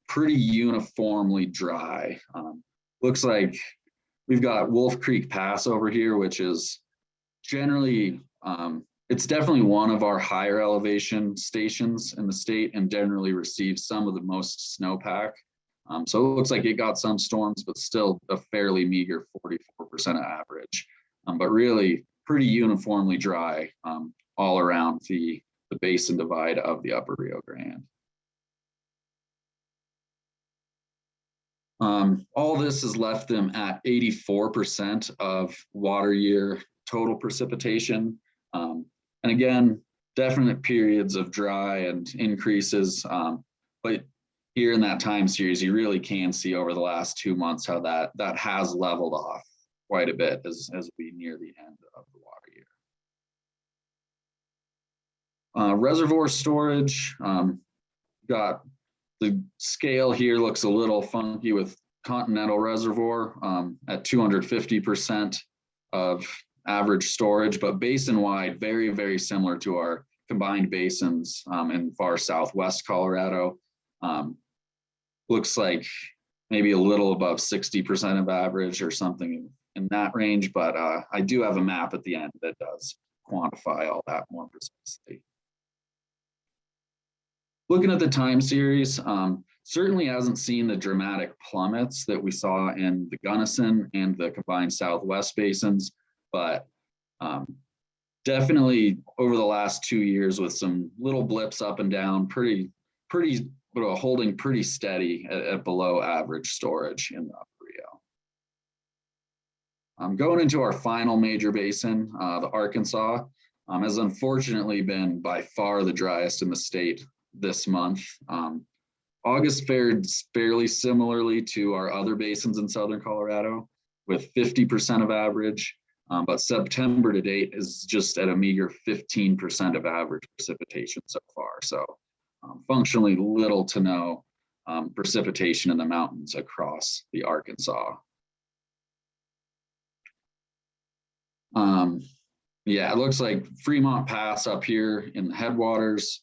D: pretty uniformly dry. Looks like we've got Wolf Creek Pass over here, which is generally, it's definitely one of our higher elevation stations in the state and generally receives some of the most snowpack. So it looks like it got some storms, but still a fairly meager 44% of average, but really pretty uniformly dry all around the basin divide of the upper Rio Grande. All this has left them at 84% of water year total precipitation. And again, definite periods of dry and increases, but here in that time series, you really can see over the last 2 months how that has leveled off quite a bit as we near the end of the water year. Reservoir storage, got the scale here looks a little funky with Continental Reservoir at 250% of average storage, but basin-wide, very, very similar to our combined basins in far southwest Colorado. Looks like maybe a little above 60% of average or something in that range, but I do have a map at the end that does quantify all that more precisely. Looking at the time series, certainly hasn't seen the dramatic plummets that we saw in the Gunnison and the combined Southwest basins, but definitely over the last 2 years with some little blips up and down, but holding pretty steady at below average storage in the upper Rio. Going into our final major basin, the Arkansas, has unfortunately been by far the driest in the state this month. August fared fairly similarly to our other basins in southern Colorado with 50% of average, but September to date is just at a meager 15% of average precipitation so far. So functionally little to no precipitation in the mountains across the Arkansas. Yeah, it looks like Fremont Pass up here in the headwaters.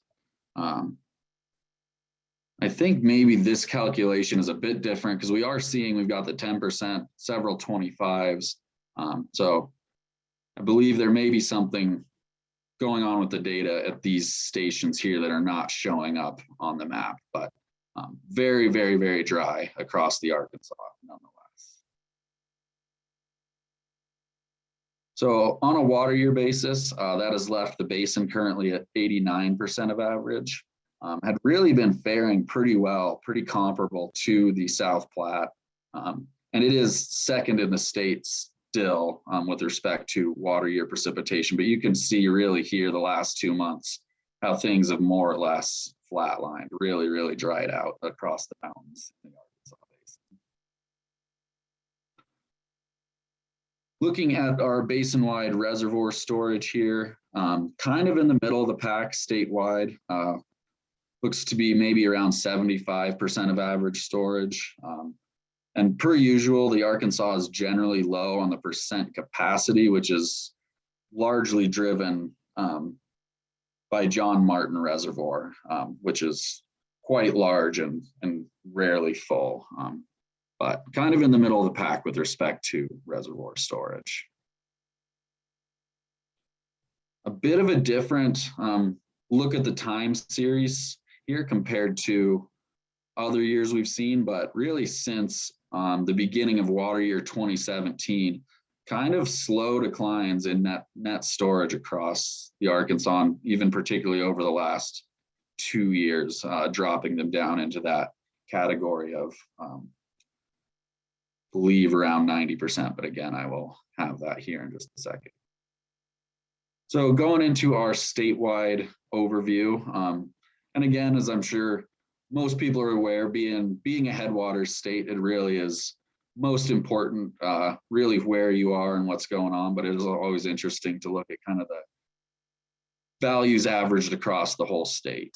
D: I think maybe this calculation is a bit different because we are seeing we've got the 10%, several 25s. So I believe there may be something going on with the data at these stations here that are not showing up on the map, but very, very, very dry across the Arkansas nonetheless. So on a water year basis, that has left the basin currently at 89% of average. Had really been faring pretty well, pretty comparable to the South Platte. And it is second in the state still with respect to water year precipitation, but you can see really here the last 2 months how things have more or less flatlined, really, really dried out across the mountains in the Arkansas Basin. Looking at our basin-wide reservoir storage here, kind of in the middle of the pack statewide, looks to be maybe around 75% of average storage. And per usual, the Arkansas is generally low on the percent capacity, which is largely driven by John Martin Reservoir, which is quite large and rarely full, but kind of in the middle of the pack with respect to reservoir storage. A bit of a different look at the time series here compared to other years we've seen, but really since the beginning of water year 2017, kind of slow declines in net storage across the Arkansas, even particularly over the last 2 years, dropping them down into that category of, believe around 90%, but again, I will have that here in just a second. So going into our statewide overview, and again, as I'm sure most people are aware, being a headwaters state, it really is most important, really where you are and what's going on, but it is always interesting to look at kind of the values averaged across the whole state.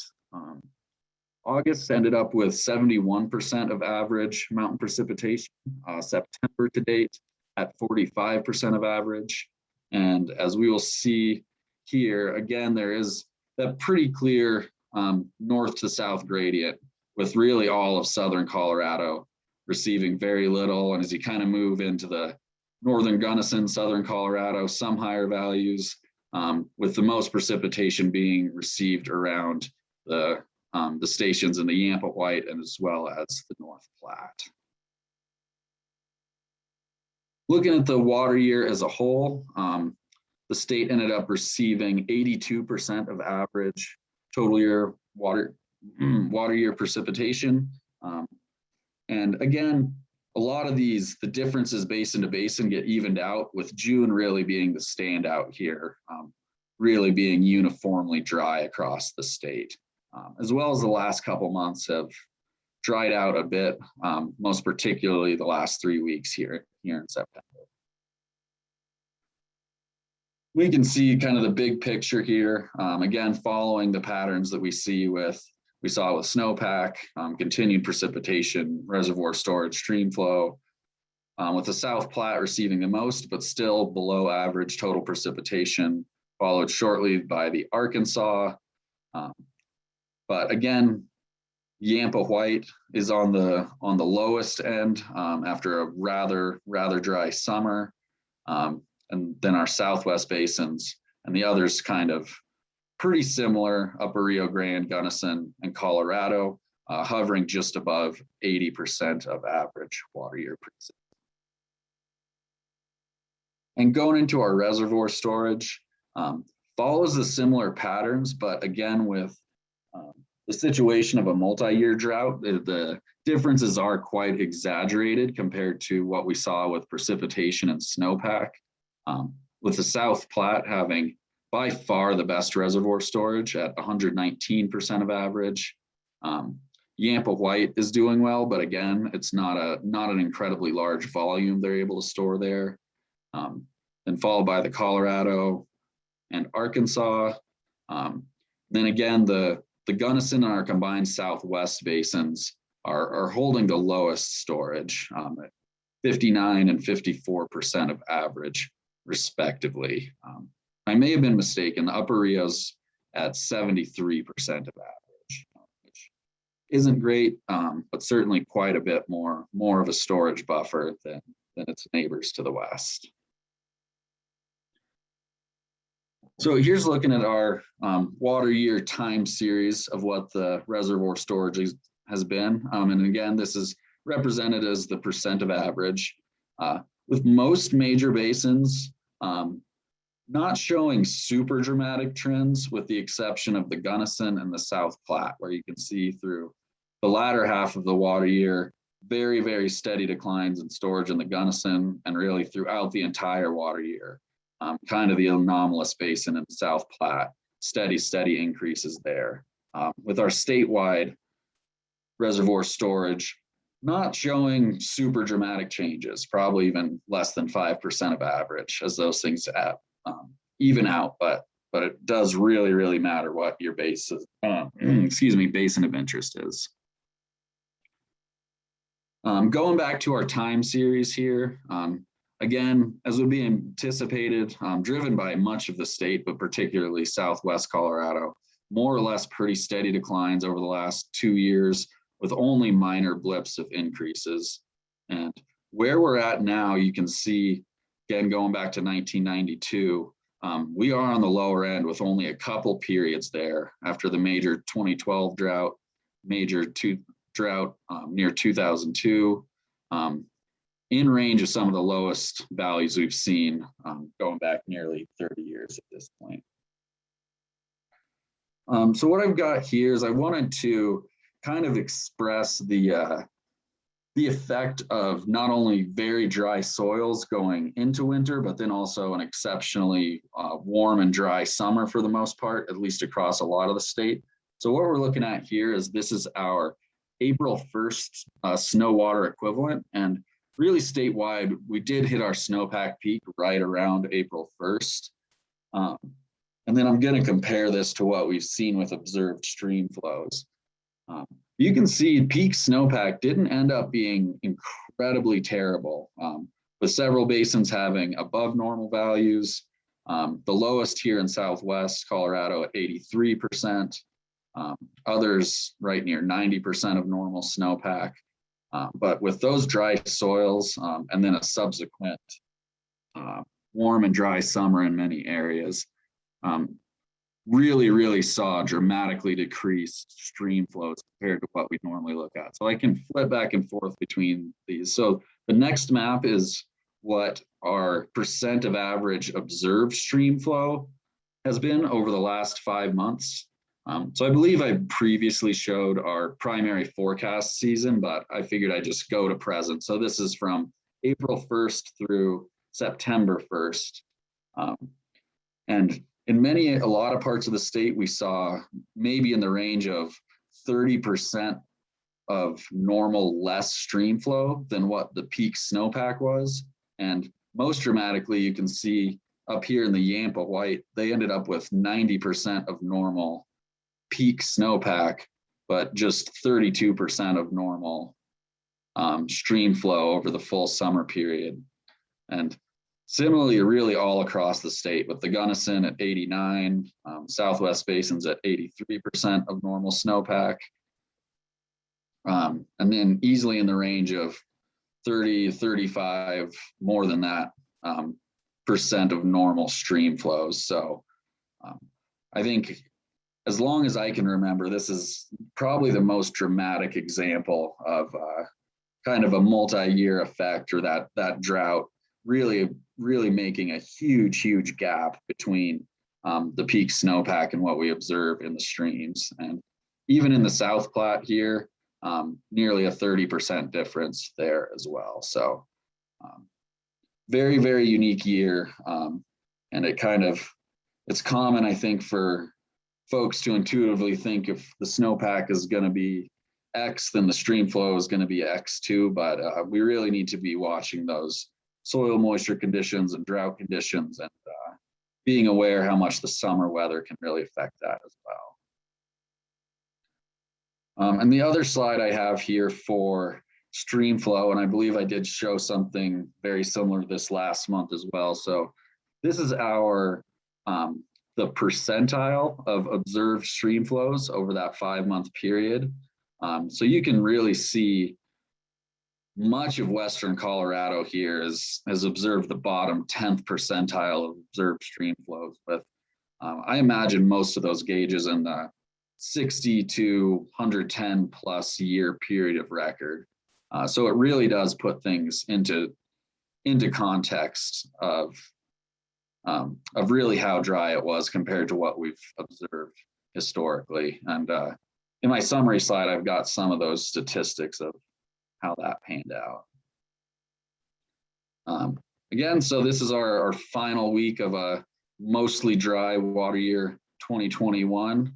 D: August ended up with 71% of average mountain precipitation, September to date at 45% of average. And as we will see here, again, there is that pretty clear north to south gradient with really all of southern Colorado receiving very little. And as you kind of move into the northern Gunnison, southern Colorado, some higher values, with the most precipitation being received around the stations in the Yampa White and as well as the North Platte. Looking at the water year as a whole, the state ended up receiving 82% of average total year water year precipitation. And again, a lot of the differences basin to basin get evened out, with June really being the standout here, really being uniformly dry across the state, as well as the last couple months have dried out a bit, most particularly the last 3 weeks here in September. We can see kind of the big picture here, again, following the patterns that we saw with snowpack, continued precipitation, reservoir storage, stream flow, with the South Platte receiving the most, but still below average total precipitation, followed shortly by the Arkansas. But again, Yampa White is on the lowest end after a rather dry summer. And then our Southwest basins and the others kind of pretty similar, Upper Rio Grande, Gunnison, and Colorado, hovering just above 80% of average water year precipitation. And going into our reservoir storage, follows the similar patterns, but again, with the situation of a multi-year drought, the differences are quite exaggerated compared to what we saw with precipitation and snowpack, with the South Platte having by far the best reservoir storage at 119% of average. Yampa White is doing well, but again, it's not an incredibly large volume they're able to store there. Then followed by the Colorado and Arkansas. Then again, the Gunnison and our combined Southwest basins are holding the lowest storage at 59 and 54% of average, respectively. I may have been mistaken. The Upper Rio's at 73% of average, which isn't great, but certainly quite a bit more of a storage buffer than its neighbors to the west. So here's looking at our water year time series of what the reservoir storage has been. And again, this is represented as the percent of average, with most major basins not showing super dramatic trends, with the exception of the Gunnison and the South Platte, where you can see through the latter half of the water year, very, very steady declines in storage in the Gunnison, and really throughout the entire water year. Kind of the anomalous basin in the South Platte, steady increases there. With our statewide reservoir storage not showing super dramatic changes, probably even less than 5% of average, as those things even out, but it does really matter what your basin of interest is. Going back to our time series here, again, as would be anticipated, driven by much of the state, but particularly Southwest Colorado, more or less pretty steady declines over the last 2 years, with only minor blips of increases. And where we're at now, you can see, again, going back to 1992, we are on the lower end with only a couple periods there after the major 2012 drought, drought near 2002, in range of some of the lowest values we've seen going back nearly 30 years at this point. So what I've got here is I wanted to kind of express the effect of not only very dry soils going into winter, but then also an exceptionally warm and dry summer for the most part, at least across a lot of the state. So what we're looking at here is this is our April 1st snow water equivalent, and really statewide, we did hit our snowpack peak right around April 1st. And then I'm going to compare this to what we've seen with observed stream flows. You can see peak snowpack didn't end up being incredibly terrible, with several basins having above normal values. The lowest here in Southwest Colorado at 83%, others right near 90% of normal snowpack. But with those dry soils and then a subsequent warm and dry summer in many areas, really saw dramatically decreased stream flows compared to what we normally look at. So I can flip back and forth between these. So the next map is what our percent of average observed stream flow has been over the last 5 months. So I believe I previously showed our primary forecast season, but I figured I'd just go to present. So this is from April 1st through September 1st. And in a lot of parts of the state, we saw maybe in the range of 30% of normal less stream flow than what the peak snowpack was. And most dramatically, you can see up here in the Yampa White, they ended up with 90% of normal peak snowpack, but just 32% of normal stream flow over the full summer period. And similarly, really all across the state, with the Gunnison at 89, Southwest Basin's at 83% of normal snowpack. And then easily in the range of 30, 35, more than that, percent of normal stream flows. So I think as long as I can remember, this is probably the most dramatic example of kind of a multi-year effect, or that drought really making a huge gap between the peak snowpack and what we observe in the streams. And even in the South Platte here, nearly a 30% difference there as well. So very unique year. And it's common, I think, for folks to intuitively think if the snowpack is going to be X, then the stream flow is going to be X too. But we really need to be watching those soil moisture conditions and drought conditions, and being aware how much the summer weather can really affect that as well. And the other slide I have here for stream flow, and I believe I did show something very similar this last month as well. So this is our the percentile of observed stream flows over that 5-month period. So you can really see much of Western Colorado here has observed the bottom 10th percentile of observed stream flows, with I imagine most of those gauges in the 60 to 110 plus year period of record. So it really does put things into context of really how dry it was compared to what we've observed historically. And in my summary slide, I've got some of those statistics of how that panned out. Again, so this is our final week of a mostly dry water year 2021.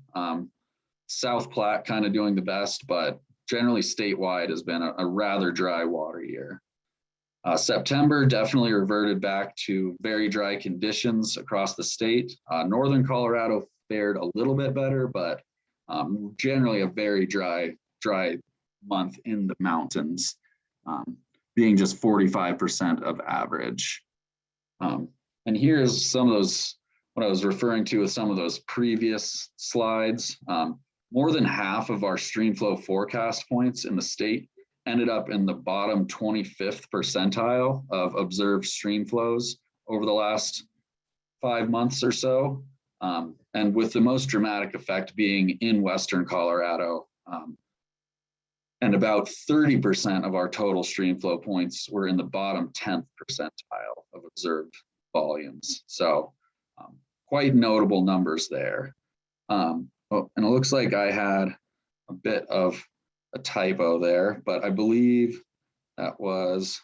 D: South Platte kind of doing the best, but generally statewide has been a rather dry water year. September definitely reverted back to very dry conditions across the state. Northern Colorado fared a little bit better, but generally a very dry month in the mountains, being just 45% of average. And here's some of those, what I was referring to with some of those previous slides. More than half of our streamflow forecast points in the state ended up in the bottom 25th percentile of observed stream flows over the last 5 months or so. And with the most dramatic effect being in Western Colorado. And about 30% of our total streamflow points were in the bottom 10th percentile of observed volumes. So quite notable numbers there. Oh, and it looks like I had a bit of a typo there, but I believe that was,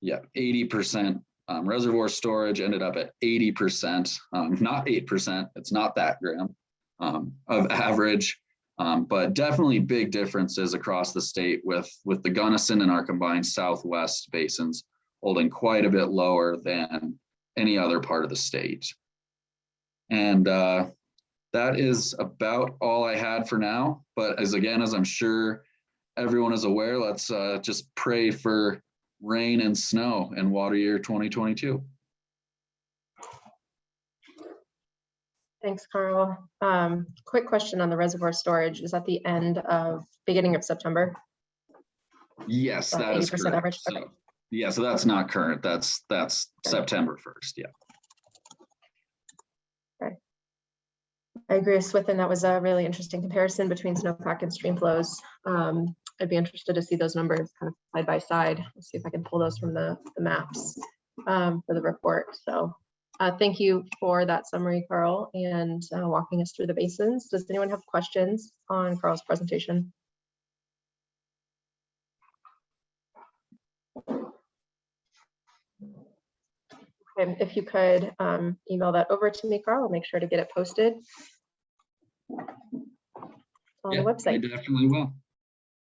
D: 80%. Reservoir Storage ended up at 80%, not 8%. It's not that grim of average, but definitely big differences across the state with the Gunnison and our combined Southwest basins holding quite a bit lower than any other part of the state. And that is about all I had for now. But as I'm sure everyone is aware, let's just pray for rain and snow in water year 2022.
A: Thanks, Carl. Quick question on the reservoir storage. Is that the beginning of September?
D: Yes, that is
A: 80%
D: correct.
A: average?
D: So,
A: Okay.
D: yeah, so that's not current. That's September 1st. Yeah.
A: Okay. I agree with Swithin. That was a really interesting comparison between snowpack and stream flows. I'd be interested to see those numbers kind of side by side. Let's see if I can pull those from the maps for the report. So thank you for that summary, Carl, and walking us through the basins. Does anyone have questions on Carl's presentation? And if you could email that over to me, Carl, I'll make sure to get it posted on the website.
D: I definitely will.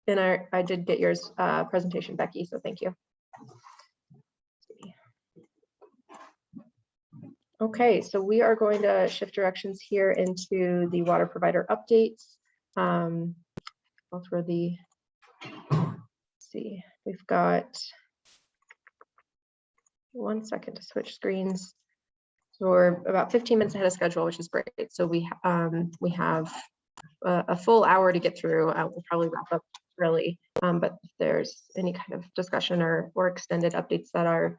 A: And I did get yours presentation, Becky, so thank you. Okay, so we are going to shift directions here into the water provider updates. Go through the, let's see, we've got 1 second to switch screens. So we're about 15 minutes ahead of schedule, which is great. So we have a full hour to get through. We'll probably wrap up early, but if there's any kind of discussion or extended updates that are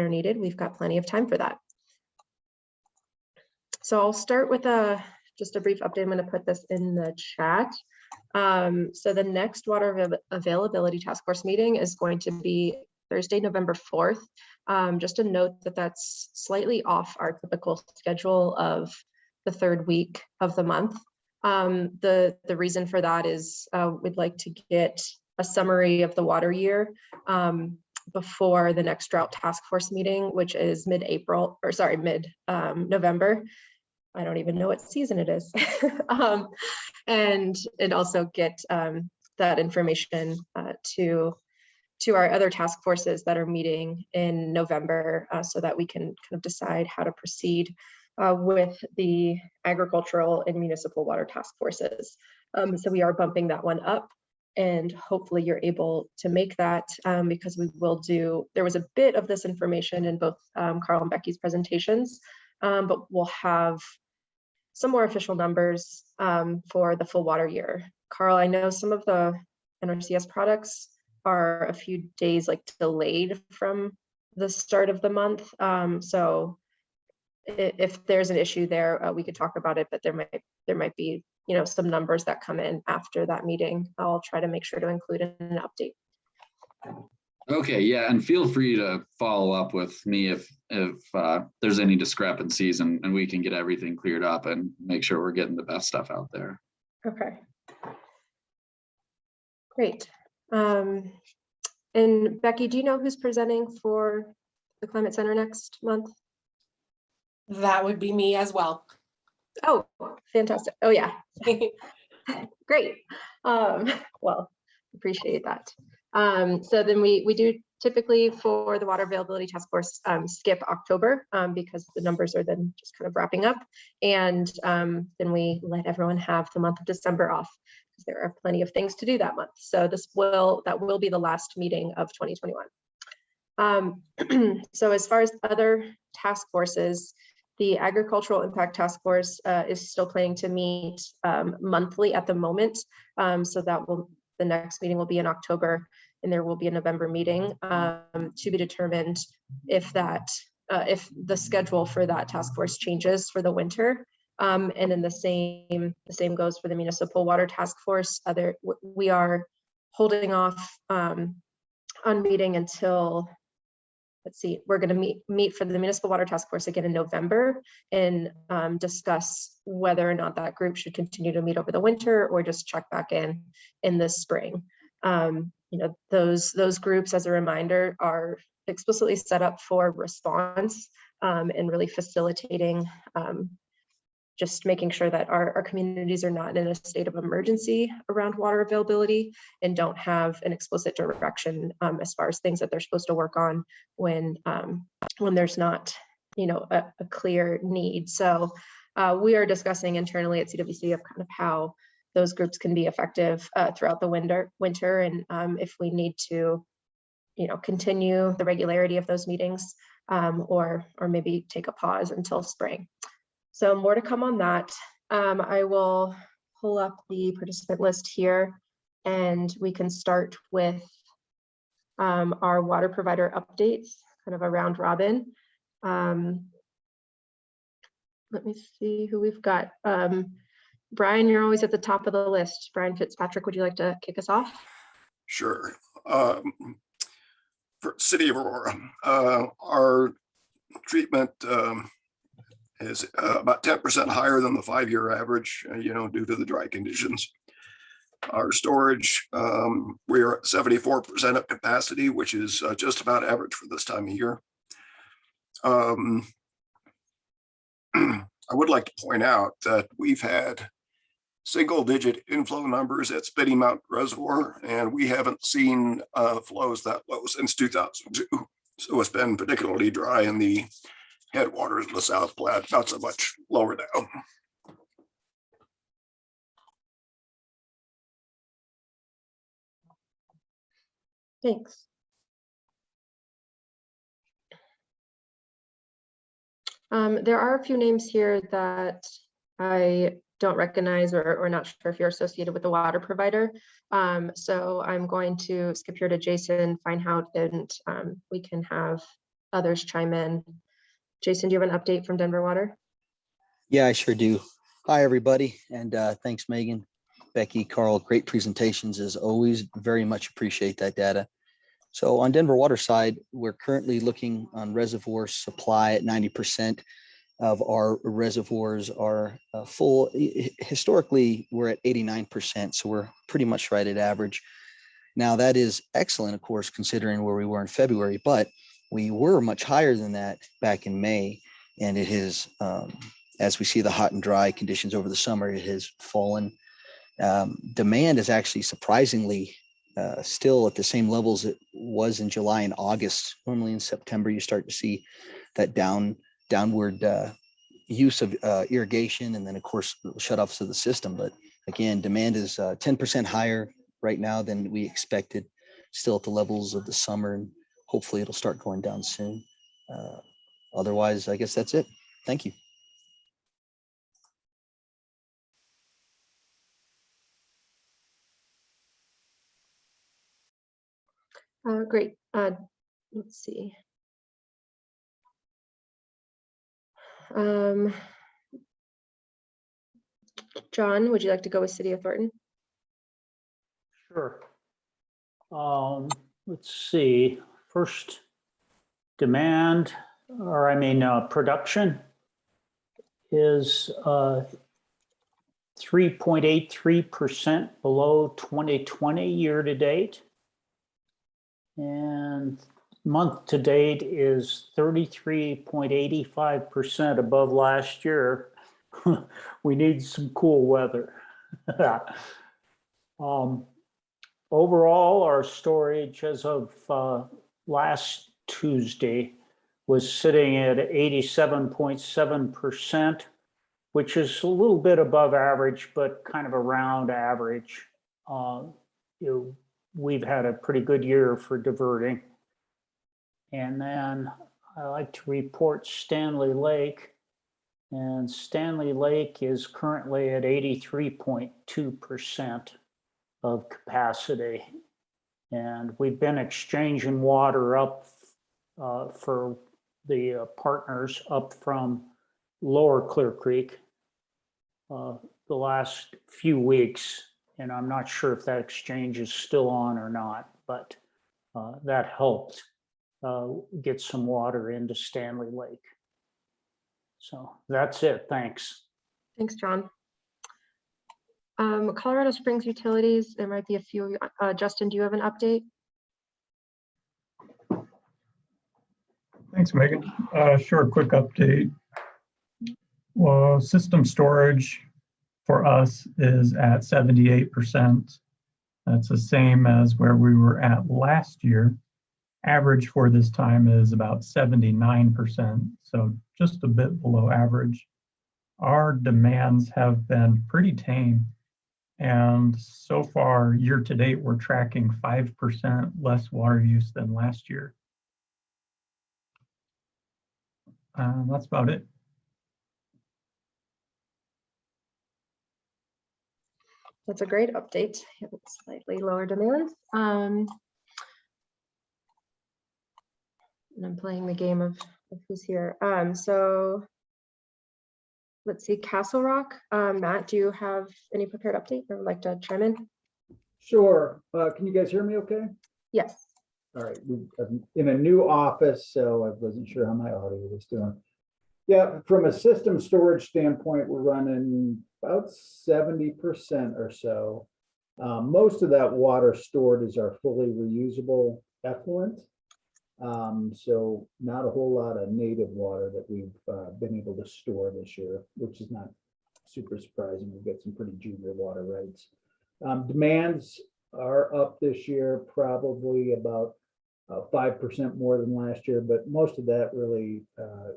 A: needed, we've got plenty of time for that. So I'll start with just a brief update. I'm going to put this in the chat. So the next water availability task force meeting is going to be Thursday, November 4th. Just a note that that's slightly off our typical schedule of the third week of the month. The reason for that is we'd like to get a summary of the water year before the next drought task force meeting, which is mid-November. I don't even know what season it is. And also get that information to our other task forces that are meeting in November so that we can kind of decide how to proceed with the agricultural and municipal water task forces. So we are bumping that one up, and hopefully you're able to make that because there was a bit of this information in both Carl and Becky's presentations, but we'll have some more official numbers for the full water year. Carl, I know some of the NRCS products are a few days delayed from the start of the month. So if there's an issue there, we could talk about it, but there might be some numbers that come in after that meeting. I'll try to make sure to include in an update.
D: Okay, yeah, and feel free to follow up with me if there's any discrepancies, and we can get everything cleared up and make sure we're getting the best stuff out there.
A: Okay. Great. And Becky, do you know who's presenting for the Climate Center next month?
C: That would be me as well.
A: Oh, fantastic. Oh, yeah. Great. Well, appreciate that. So then we do typically for the water availability task force skip October because the numbers are then just kind of wrapping up, and then we let everyone have the month of December off because there are plenty of things to do that month. So that will be the last meeting of 2021. So as far as other task forces, the Agricultural Impact Task Force is still planning to meet monthly at the moment. So the next meeting will be in October, and there will be a November meeting to be determined if the schedule for that task force changes for the winter. And then the same goes for the Municipal Water Task Force. We are holding off on meeting until, let's see, we're going to meet for the Municipal Water Task Force again in November and discuss whether or not that group should continue to meet over the winter or just check back in the spring. Those groups, as a reminder, are explicitly set up for response and really facilitating just making sure that our communities are not in a state of emergency around water availability and don't have an explicit direction as far as things that they're supposed to work on when there's not, a clear need. So we are discussing internally at CWC of kind of how those groups can be effective throughout the winter, and if we need to, continue the regularity of those meetings or maybe take a pause until spring. So more to come on that. I will pull up the participant list here, and we can start with our water provider updates, kind of a round robin. Let me see who we've got. Brian, you're always at the top of the list. Brian Fitzpatrick, would you like to kick us off?
E: Sure. For City of Aurora, our treatment is about 10% higher than the 5-year average, due to the dry conditions. Our storage, we are at 74% of capacity, which is just about average for this time of year. I would like to point out that we've had single-digit inflow numbers at Spitty Mountain Reservoir, and we haven't seen flows that low since 2002. So it's been particularly dry in the headwaters of the South Platte, not so much lower down.
A: Thanks. There are a few names here that I don't recognize or not sure if you're associated with the water provider. So I'm going to skip here to Jason Feinhout, and we can have others chime in. Jason, do you have an update from Denver Water?
F: Yeah, I sure do. Hi, everybody. And thanks, Megan, Becky, Carl. Great presentations as always. Very much appreciate that data. So on Denver Water side, we're currently looking on reservoir supply at 90% of our reservoirs are full. Historically, we're at 89%, so we're pretty much right at average. Now, that is excellent, of course, considering where we were in February, but we were much higher than that back in May, and it has, as we see the hot and dry conditions over the summer, it has fallen. Demand is actually surprisingly still at the same levels it was in July and August. Normally in September, you start to see that downward use of irrigation, and then of course shutoffs of the system. But again, demand is 10% higher right now than we expected, still at the levels of the summer, and hopefully it'll start going down soon. Otherwise, I guess that's it. Thank you.
A: Great. Let's see. John, would you like to go with City of Thornton?
G: Sure. Let's see. First, demand, or production is 3.83% below 2020 year to date. And month to date is 33.85% above last year. We need some cool weather. Overall, our storage as of last Tuesday was sitting at 87.7%, which is a little bit above average, but kind of around average. We've had a pretty good year for diverting. And then I like to report Stanley Lake. And Stanley Lake is currently at 83.2% of capacity. And we've been exchanging water up for the partners up from Lower Clear Creek the last few weeks. And I'm not sure if that exchange is still on or not, but that helped get some water into Stanley Lake. So that's it. Thanks.
A: Thanks, John. Colorado Springs Utilities, there might be a few. Justin, do you have an update?
H: Thanks, Megan. Sure, quick update. Well, system storage for us is at 78%. That's the same as where we were at last year. Average for this time is about 79%, so just a bit below average. Our demands have been pretty tame, and so far, year to date, we're tracking 5% less water use than last year. That's about it.
A: That's a great update. Slightly lower demand. And I'm playing the game of who's here. So let's see, Castle Rock. Matt, do you have any prepared update or would like to chime in?
I: Sure. Can you guys hear me okay?
A: Yes.
I: All right. I'm in a new office, so I wasn't sure how my audio was doing. Yeah, from a system storage standpoint, we're running about 70% or so. Most of that water stored is our fully reusable effluent. So not a whole lot of native water that we've been able to store this year, which is not super surprising. We've got some pretty junior water rights. Demands are up this year, probably about 5% more than last year, but most of that really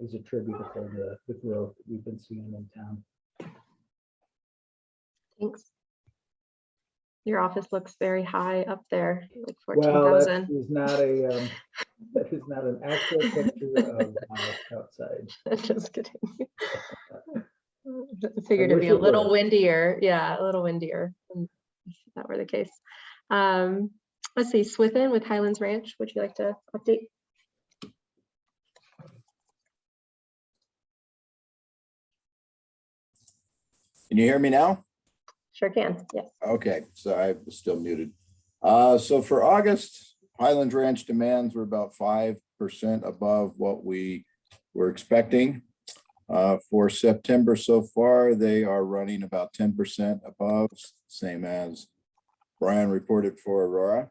I: is attributable to the growth that we've been seeing in town.
A: Thanks. Your office looks very high up there, like
I: Well,
A: 14,000.
I: that is not an actual picture of my outside.
A: Just kidding. I figured
I: I
A: it'd
I: wish
A: be a
I: it
A: little
I: were.
A: windier. Yeah, a little windier. If that were the case. Let's see, Swithin with Highlands Ranch. Would you like to update?
J: Can you hear me now?
A: Sure can. Yes.
J: Okay, so I was still muted. So for August, Highlands Ranch demands were about 5% above what we were expecting. For September so far, they are running about 10% above, same as Brian reported for Aurora.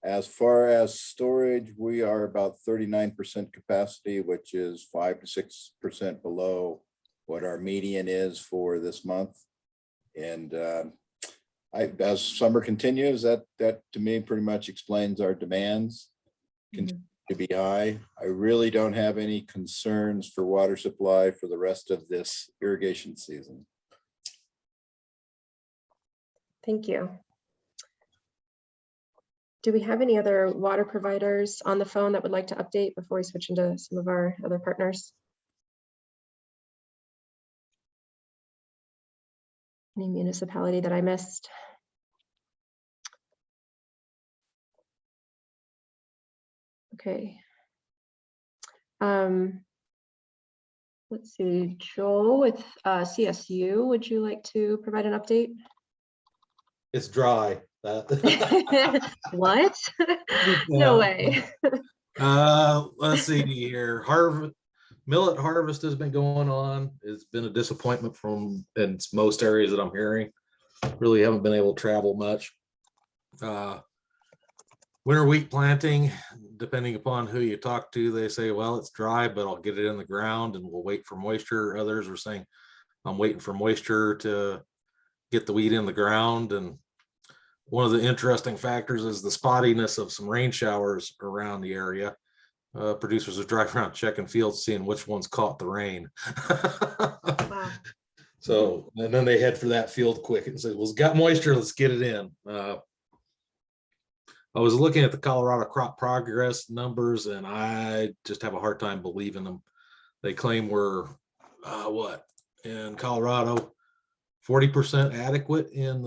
J: As far as storage, we are about 39% capacity, which is 5 to 6% below what our median is for this month. And as summer continues, that to me pretty much explains our demands continue to be high. I really don't have any concerns for water supply for the rest of this irrigation season.
A: Thank you. Do we have any other water providers on the phone that would like to update before we switch into some of our other partners? Any municipality that I missed? Okay. Let's see, Joel with CSU, would you like to provide an update?
K: It's dry.
A: What? No way.
K: Let's see here. Millet harvest has been going on. It's been a disappointment from in most areas that I'm hearing. Really haven't been able to travel much. Winter wheat planting, depending upon who you talk to, they say, well, it's dry, but I'll get it in the ground and we'll wait for moisture. Others are saying, I'm waiting for moisture to get the wheat in the ground. And one of the interesting factors is the spottiness of some rain showers around the area. Producers are driving around checking fields, seeing which ones caught the rain.
A: Wow.
K: So, and then they head for that field quick and say, well, it's got moisture, let's get it in. I was looking at the Colorado crop progress numbers and I just have a hard time believing them. They claim we're, in Colorado, 40% adequate in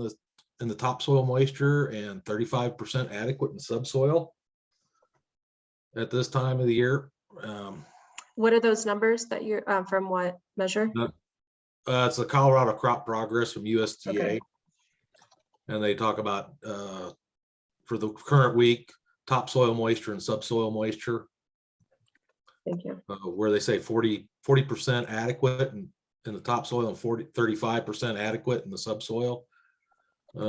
K: the topsoil moisture and 35% adequate in subsoil at this time of the year.
A: What are those numbers that you're from what measure?
K: It's the Colorado crop progress from USDA.
A: Okay.
K: And they talk about for the current week, topsoil moisture and subsoil moisture.
A: Thank you.
K: Where they say 40% adequate in the topsoil and 35% adequate in the subsoil. I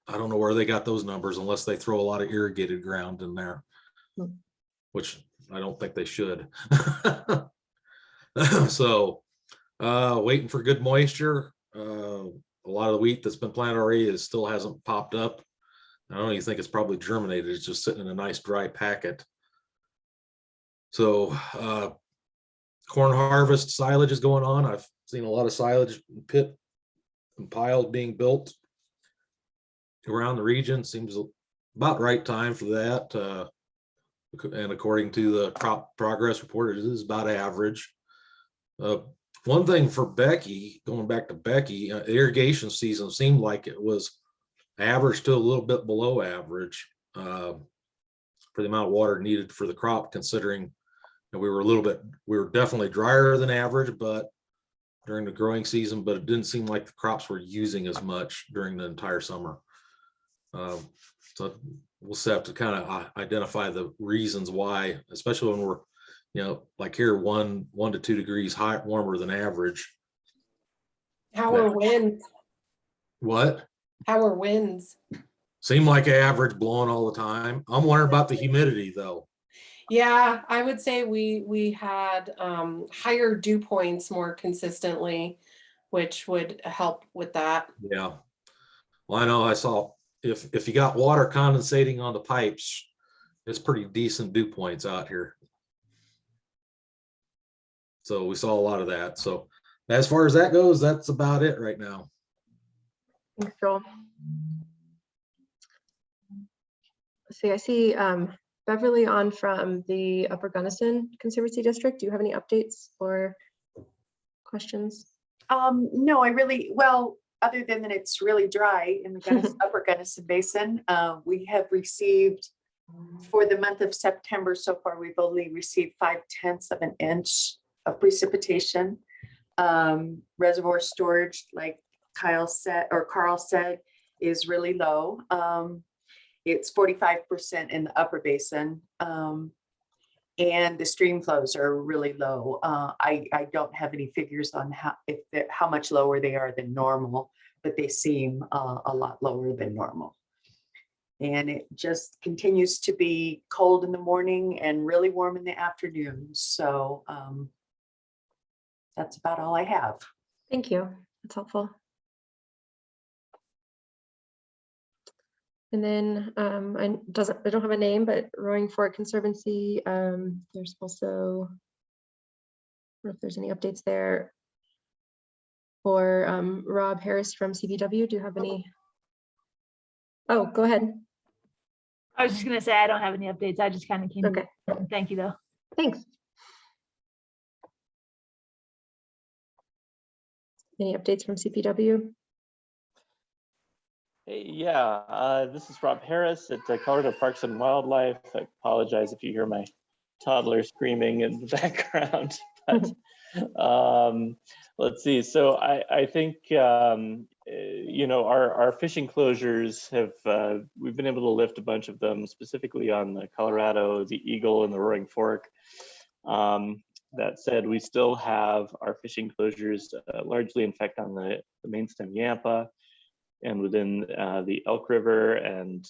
K: don't know where they got those numbers unless they throw a lot of irrigated ground in there, which I don't think they should. So waiting for good moisture. A lot of the wheat that's been planted already still hasn't popped up. I don't even think it's probably germinated. It's just sitting in a nice dry packet. So corn harvest, silage is going on. I've seen a lot of silage pit and piled being built around the region. Seems about right time for that. And according to the crop progress report, it is about average. One thing for Becky, going back to Becky, irrigation season seemed like it was average to a little bit below average for the amount of water needed for the crop, considering that we were definitely drier than average, but during the growing season, but it didn't seem like the crops were using as much during the entire summer. So we'll just have to kind of identify the reasons why, especially when we're, like here, 1 to 2 degrees warmer than average.
C: How are winds?
K: What?
C: How are winds?
K: Seem like average, blowing all the time. I'm wondering about the humidity though.
C: Yeah, I would say we had higher dew points more consistently, which would help with that.
K: Yeah. Well, I know I saw if you got water condensating on the pipes, it's pretty decent dew points out here. So we saw a lot of that. So as far as that goes, that's about it right now.
A: Thanks, Joel. Let's see, I see Beverly on from the Upper Gunnison Conservancy District. Do you have any updates or questions?
L: No, well, other than that it's really dry in the Upper Gunnison Basin. We have received, for the month of September so far, we've only received 0.5 of an inch of precipitation. Reservoir storage, like Carl said, is really low. It's 45% in the upper basin. And the stream flows are really low. I don't have any figures on how much lower they are than normal, but they seem a lot lower than normal. And it just continues to be cold in the morning and really warm in the afternoon. So that's about all I have.
A: Thank you. That's helpful. And then I don't have a name, but Roaring Fork Conservancy, there's also, I don't know if there's any updates there. Or Rob Harris from CBW, do you have any? Oh, go ahead.
M: I was just gonna say, I don't have any updates. I just kind of came.
A: Okay.
M: Thank you though.
A: Thanks. Any updates from CPW?
N: Hey, yeah, this is Rob Harris at Colorado Parks and Wildlife. I apologize if you hear my toddler screaming in the background, but let's see. So I think, our fishing closures have, we've been able to lift a bunch of them, specifically on the Colorado, the Eagle, and the Roaring Fork. That said, we still have our fishing closures largely in fact on the main stem Yampa, and within the Elk River and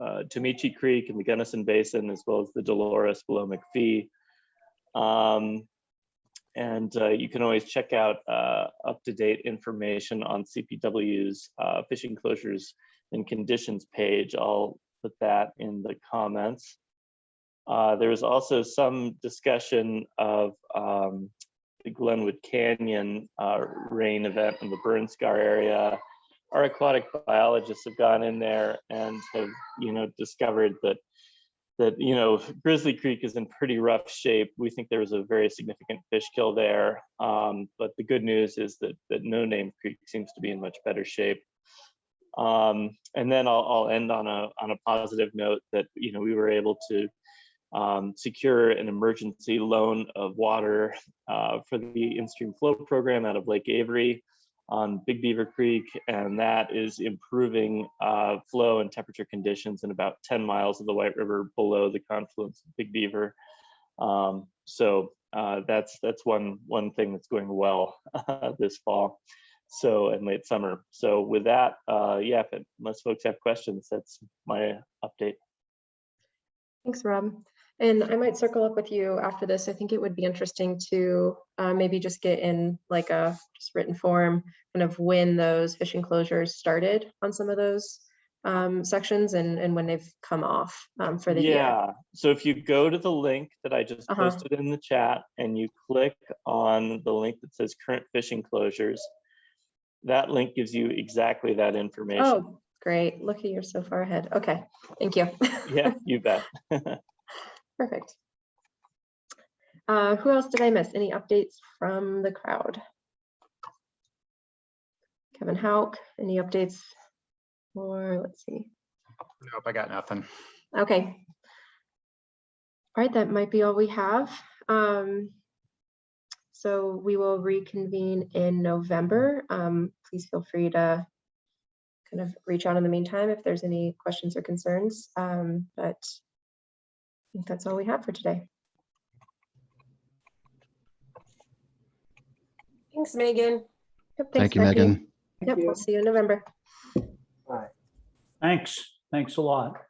N: Tomichi Creek in the Gunnison Basin, as well as the Dolores below McPhee. And you can always check out up-to-date information on CPW's fishing closures and conditions page. I'll put that in the comments. There was also some discussion of the Glenwood Canyon rain event in the burn scar area. Our aquatic biologists have gone in there and have, discovered that Grizzly Creek is in pretty rough shape. We think there was a very significant fish kill there, but the good news is that No Name Creek seems to be in much better shape. And then I'll end on a positive note that we were able to secure an emergency loan of water for the in-stream flow program out of Lake Avery on Big Beaver Creek, and that is improving flow and temperature conditions in about 10 miles of the White River below the confluence of Big Beaver. So that's one thing that's going well this fall, and late summer. So with that, yeah, unless folks have questions, that's my update.
A: Thanks, Rob. And I might circle up with you after this. I think it would be interesting to maybe just get in like a just written form, kind of when those fishing closures started on some of those sections and when they've come off for the year.
N: Yeah, so if you go to the link that I just posted in the chat and you click on the link that says current fishing closures, that link gives you exactly that information.
A: Oh, great. Look, you're so far ahead. Okay, thank you.
N: Yeah, you bet.
A: Perfect. Who else did I miss? Any updates from the crowd? Kevin Hauk, any updates? Or let's see.
O: Nope, I got nothing.
A: Okay. All right, that might be all we have. so we will reconvene in November. Please feel free to kind of reach out in the meantime if there's any questions or concerns. But I think that's all we have for today.
C: Thanks, Megan.
A: Yep,
B: Thank
A: thanks,
B: you,
A: Becky.
B: Megan.
A: Yep, we'll see you in November.
G: Thanks a lot.